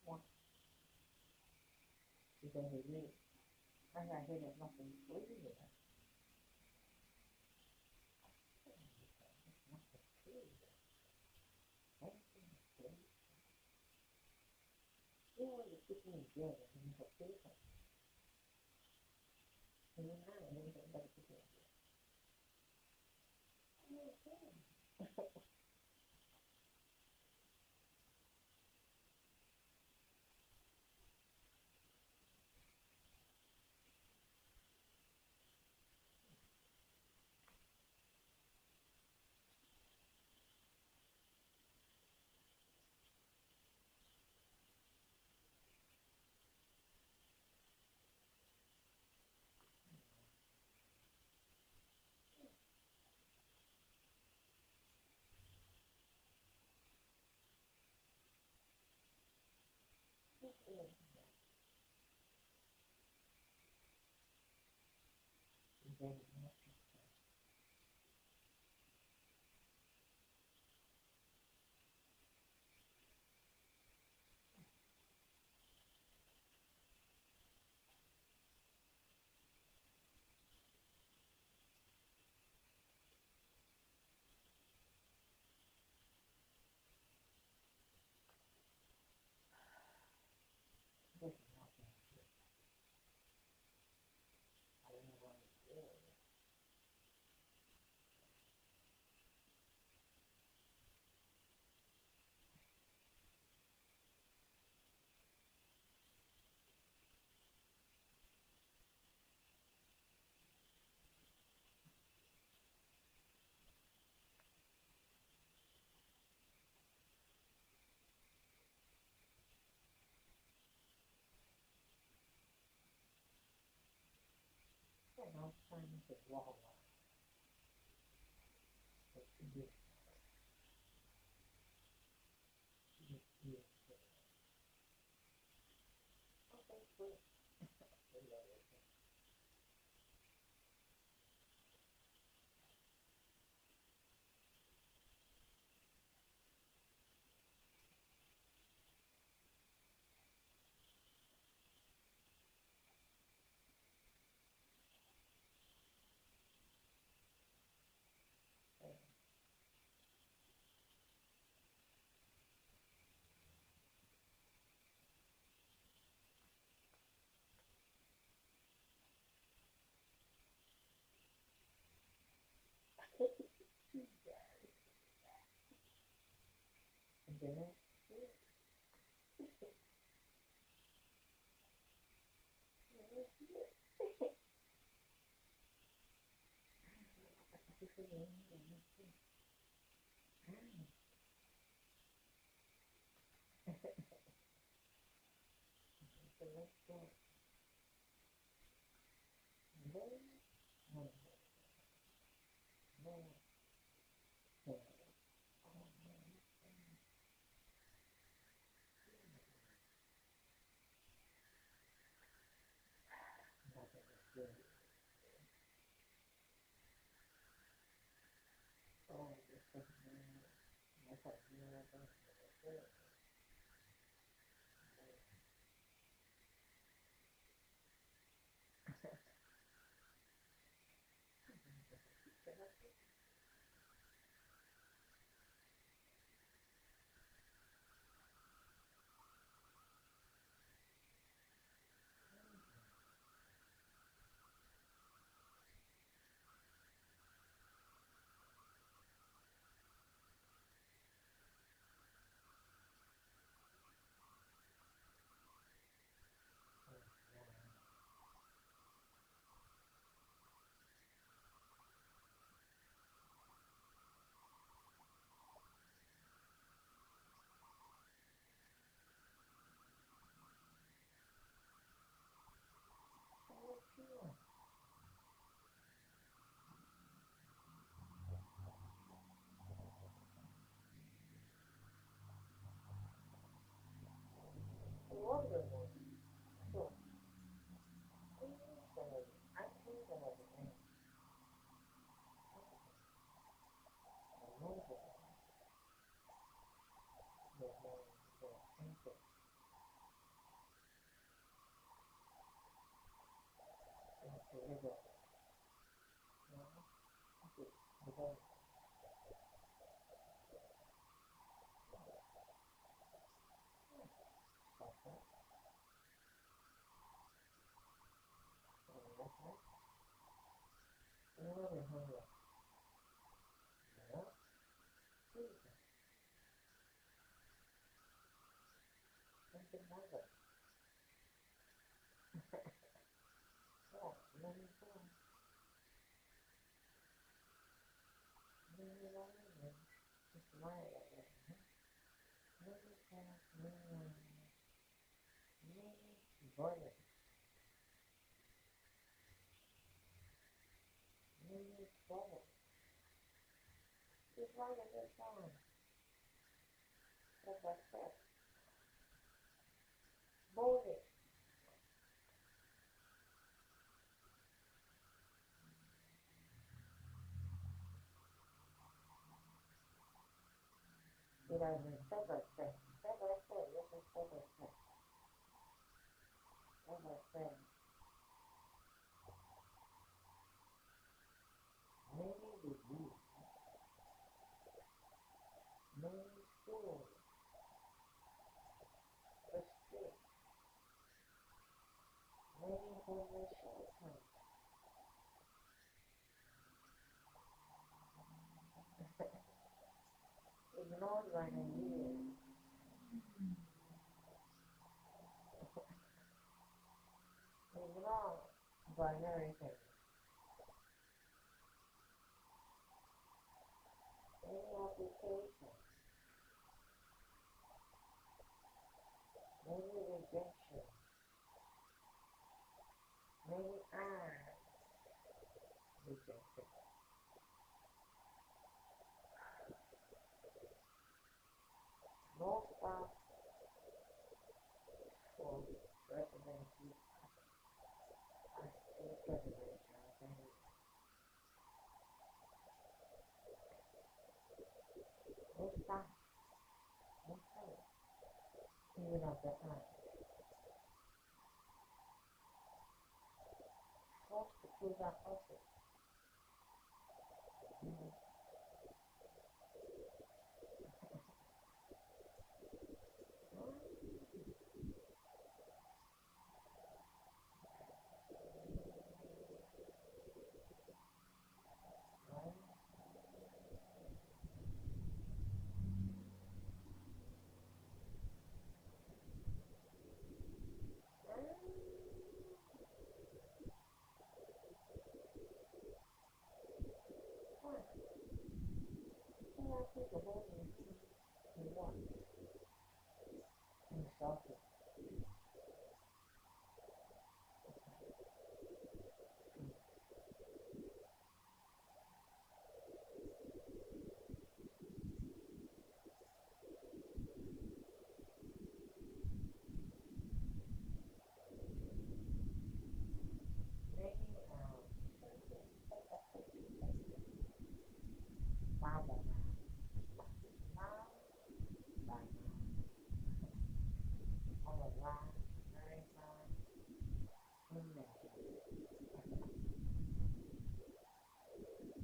One, because we need. I'm not here, there's nothing free here. There's nothing free here. Everything is free. You know, you're sitting in jail and you have paper. And you're not, and then you're better sitting in jail. This is nothing. I don't know what it is. last time you could walk around for 2 years. 2 years. Okay, cool. And then wonderful. So, I think that I can know that just like a good song. Step by step. Bold it. You know, step by step. Step by step. Yes, step by step. Step by step. Many degrees. Many schools. A street. Many homeless shelters. Ignored by the years. Ignored by everything. Any application. Many rejection. Many eyes. rejection. No staff for presidency as state presidential candidate. No staff, no staff, even at that time. Forced to choose that office. The whole in one. Insulted.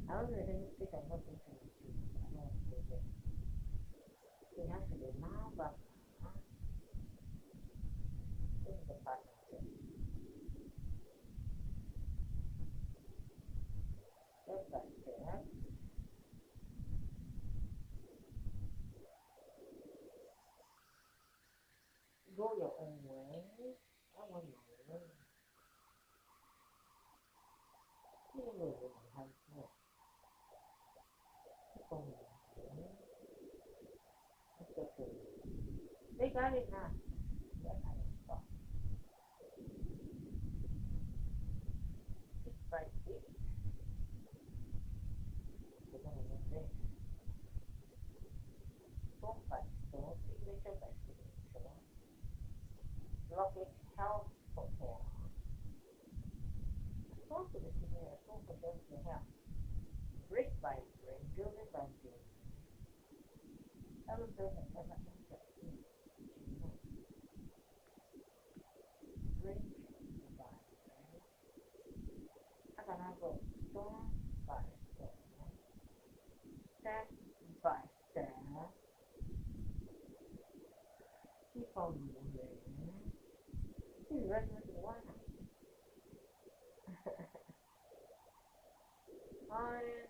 I don't really think I'm not going to I don't want to go there. It has to be now, but this is the partnership. Step by step. Go your own way. I want my way. You don't know what you have to do. Keep on moving. It's okay. They got it now. They're not going to stop. It's right there. They're going to move there. Stone by stone, signature by signature. Blockage health for care. Stone to the signature, stone for them to help. Brick by brick, building by building. Every building ever entered in, brick by brick. I can have a stone by stone, step by step. Keep on moving. This is regular to one. Iron,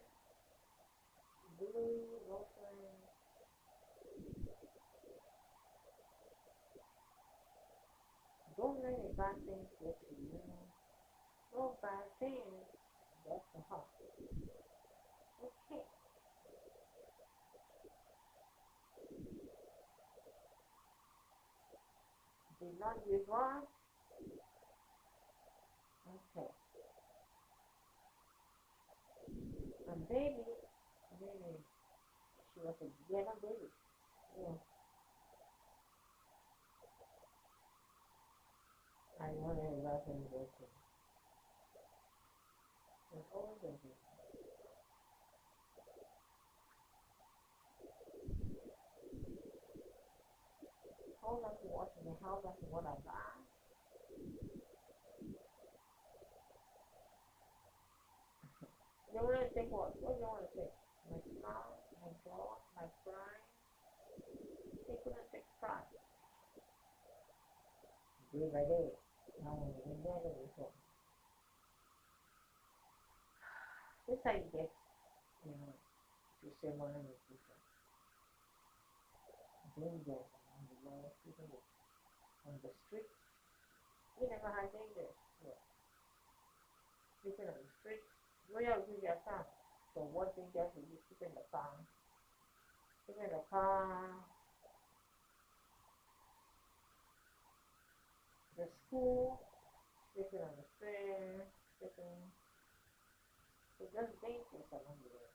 blue, lotion. Don't let any bad things get to you. No bad things get to her. Okay. Did not give up. Okay. And baby, she was a yellow baby. Yeah. I know they love him working. There's always a baby. Hold on to watching me, hold on to what I got. You want to take what? What do you want to take? My smile, my jaw, my pride? They couldn't take pride. Day by day. Now we're never before. This is how you get, to say money is different. Danger on the law, people on the street. We never had danger. Yeah. Sleeping on the street. Where else do you have time? So what danger will you sleep in the car? Sleep in the car. The school, sleeping on the stairs, sleeping. So It's just dangerous along the way.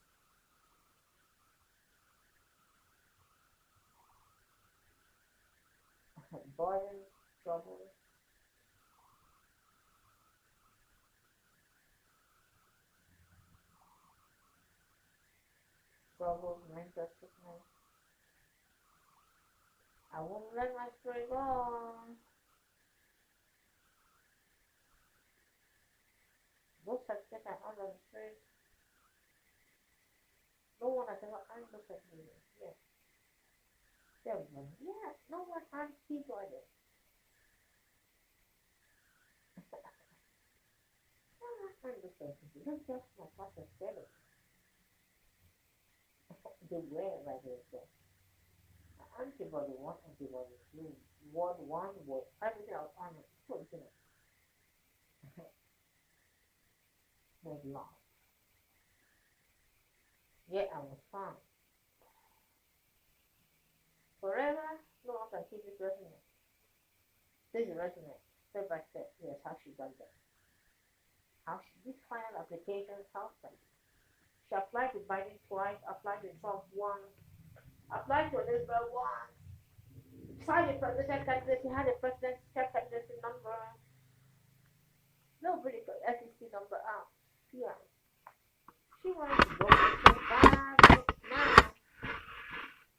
Borders, troubles, mental sickness. I won't let my story go on. Those certificates are on the street. No one has ever earned those certificates. Yes. Yes, no one earned people like this. No one earned those certificates. That's just my pastor said it. They were right there. Antibody 1, antibody 2, word 1, word, everything else on it. So, was lost. Yet I was found. Forever, no one can keep this resume. This is resume, step by step. Yes, how she done that. This final application, how she applied to Biden twice, applied to Trump once, applied to Elizabeth once, tried the presidential candidacy, had a presidential candidacy number. Nobody got SEC number out. Yeah. She wanted to go so bad. Now,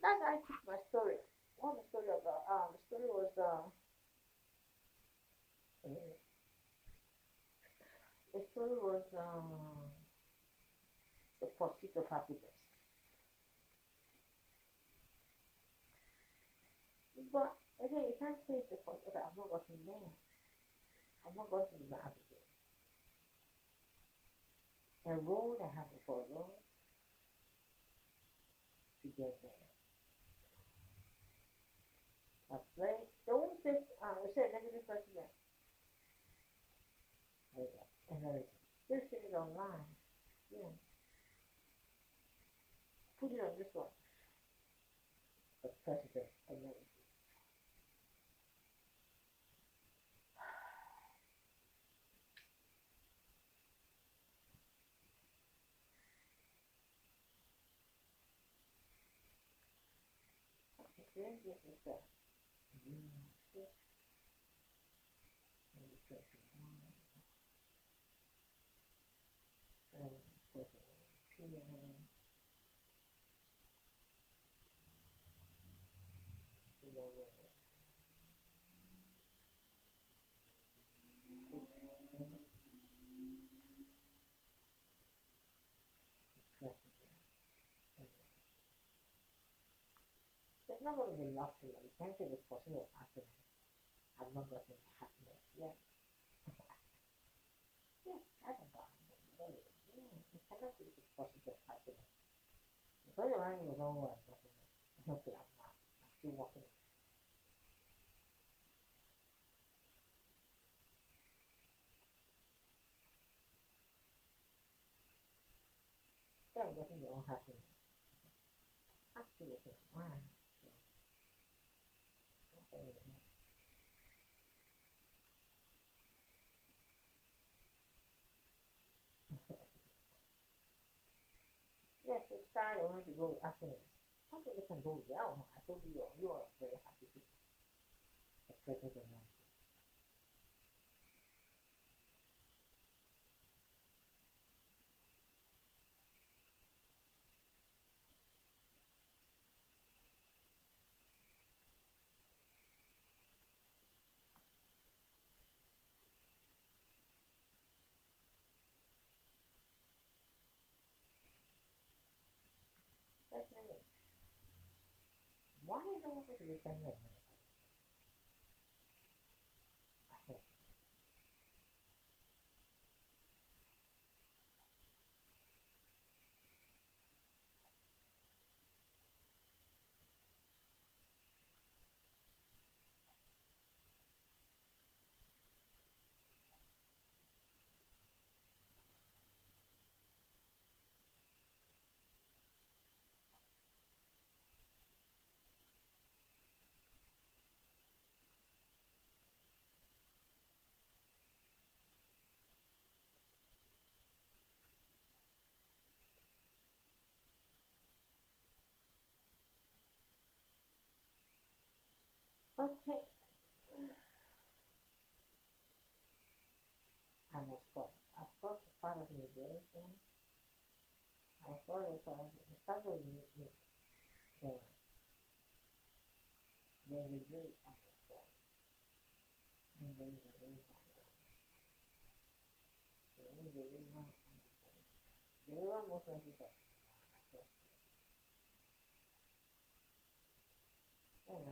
that guy took my story. What the story about? The story was the pursuit of happiness. But again, you can't say it's the pursuit. I'm not gotten there. I'm not gotten the happiness. A road I have to follow to get there. A place. Don't say negative person. And this is online. Yeah. Put it on this one. The president America. This is the There's not going to be luxury. You can't say this person was happiness. I'm not going to say happiness. Yes. Yes, that's about it. You cannot say this person was happiness. Because you're running your own way. Okay, I'm not. I'm still walking. You're getting your own happiness. Absolutely. Why? Yes, it's time I want to go with happiness. Something that can go well. I told you you are very happy people. It's better than that. That's it. Why don't you want to be family? Okay. I must go. I thought the part of me very thing. I thought it was the part of me there. There's a great I must go. And there's a great there is a great one. The river most of it is. And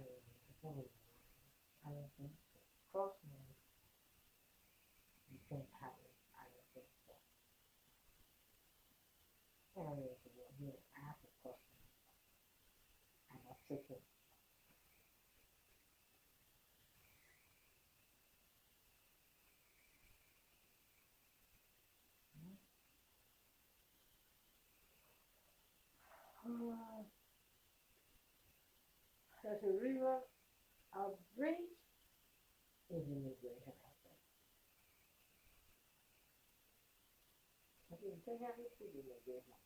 I don't think so. Cross me, you can't have it. I don't think so. And I need to go here. I have to cross me. I'm not taking. There's a river, a bridge is immigration, I think. But in Kenya, we see the immigration.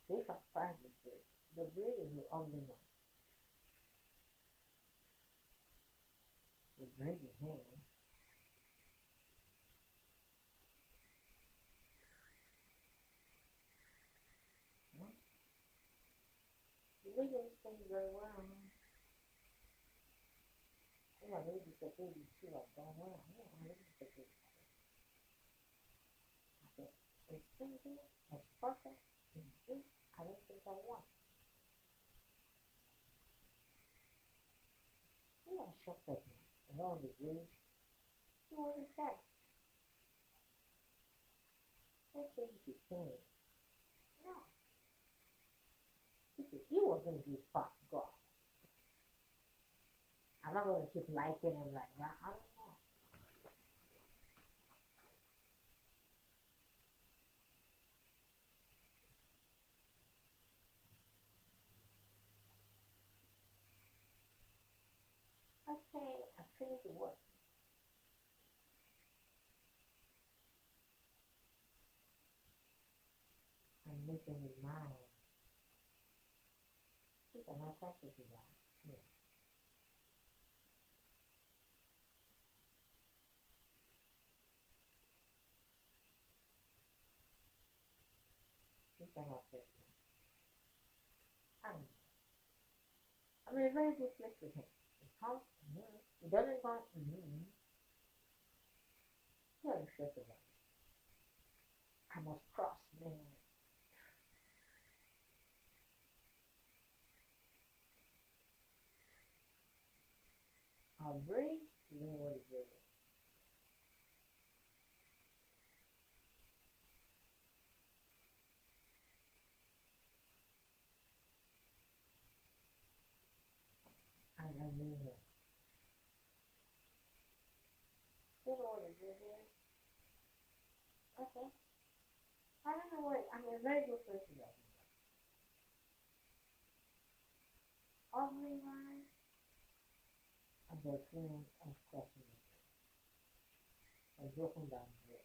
They can find the bridge. The bridge is the only one. The bridge is here. The bridge is things very well. Yeah, they just say baby too, I don't well. Yeah, they just say baby. Okay. It's simple, it's perfect, it's good. I don't think I want. Yeah, shut up now. Along the bridge. What is that? That's what you can. No. You were going to be fucked God. I'm not going to keep liking him like that. I don't know. Okay, I finished the work. I'm making his mind. She cannot practice it out. Yeah. She cannot practice it. I don't know. I'm in a very good place with him. He comes, he doesn't come, he doesn't stress about it. I must cross, man. I'll bring, you know what it is. I mean him. You know what it is? Okay. I don't know what, I'm in a very good place with him. Ugly line, and the feeling of crossing it. And broken down here.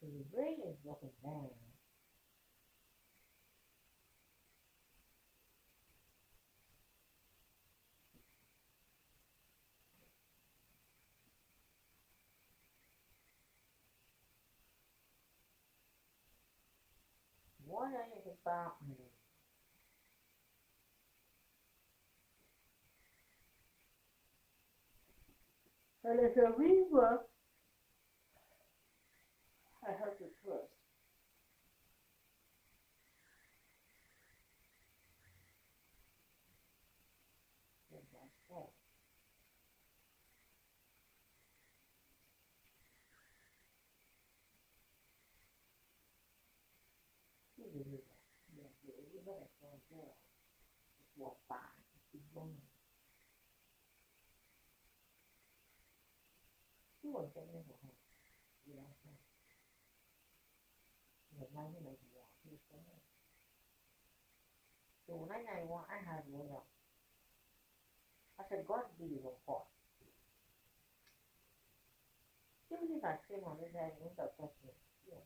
So the brain is broken down. One is about and if a river, I have to trust. And that's that. See the river. Yeah, the river that's right there. Just walk by. Keep going. She was getting for him. You know what I'm saying? But now he knows what. He's going. So when I want, I had one up. I said, God did his own part. Even if I came on this head, it wouldn't have touched me. Yeah.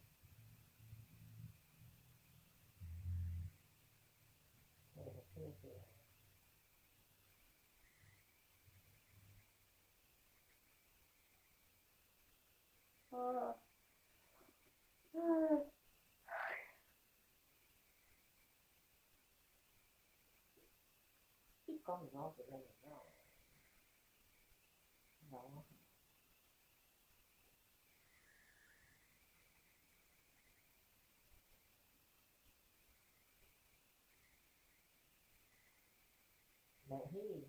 He comes out to let me know. No. But he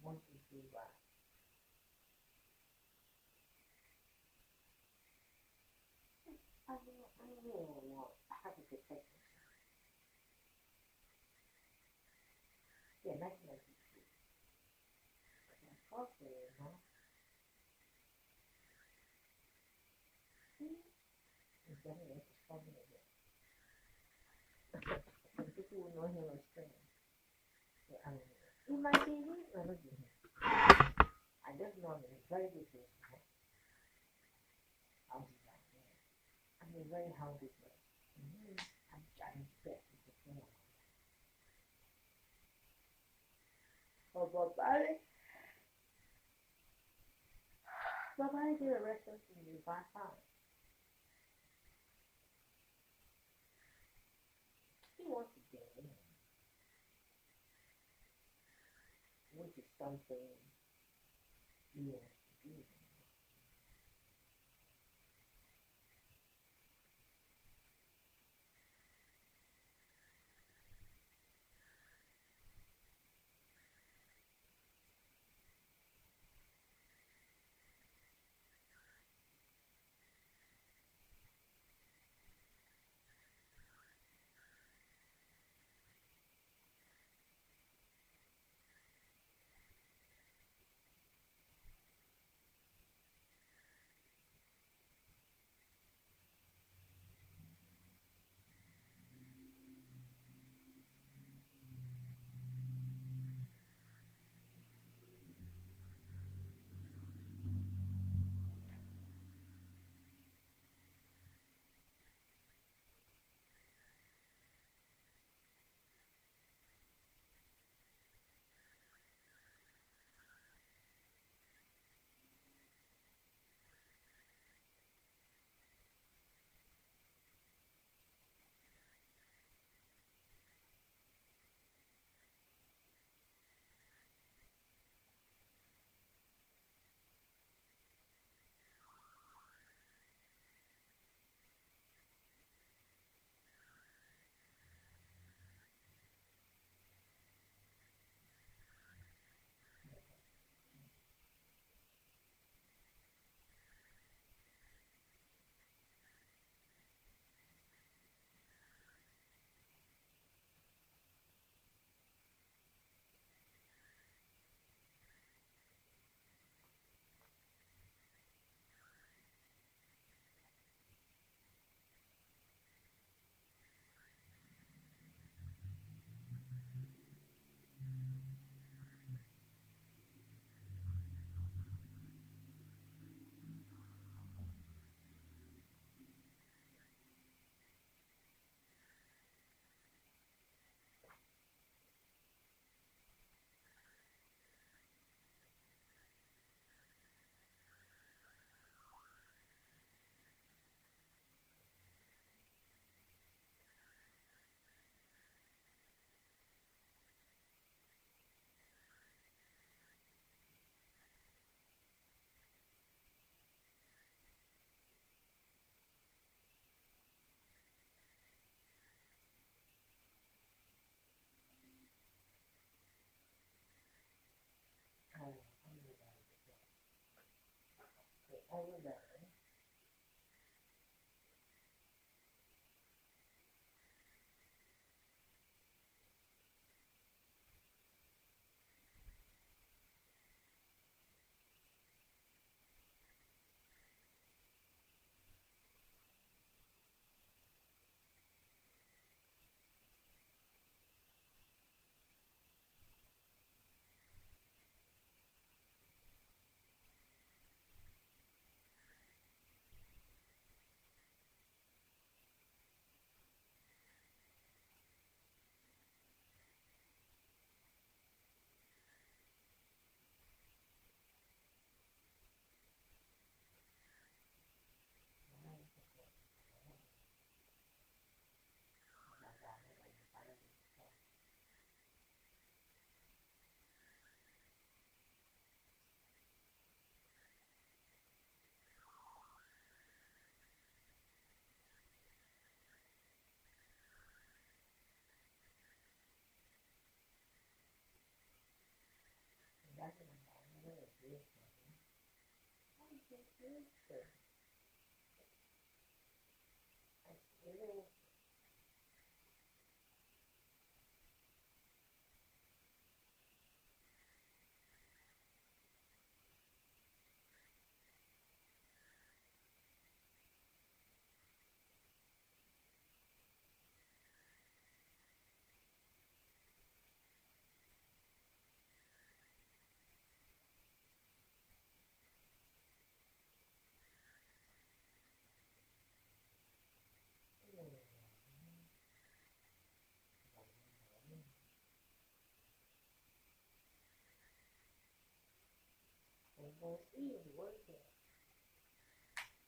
wants to see why. I really want, I have to protect myself. Yeah, 1992. Of course it is, huh? He's getting it to stop me again. And people will know him as friend. So, I mean, in my TV, I don't do him. I just know him. He's very good person. I'll be down there. I'm a very humble person. I'm best with the phone. Oh, but Bobby did a reference in the back time. He wants to get in, which is something he wants to do. I will die.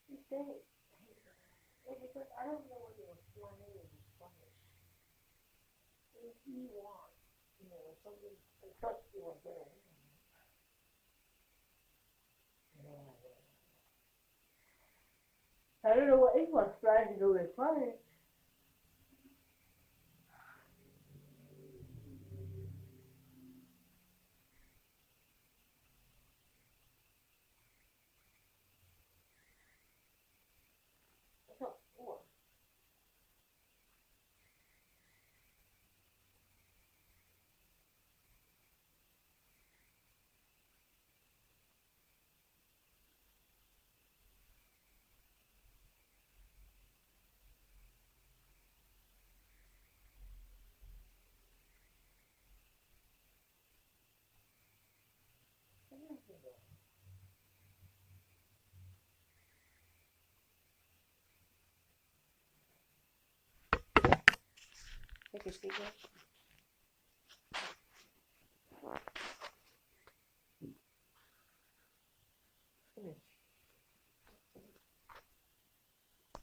He said, because I don't know what it was planning with his Spanish. He won, something, I thought he was there. I don't know what he was trying to do with Spanish. Take a seat.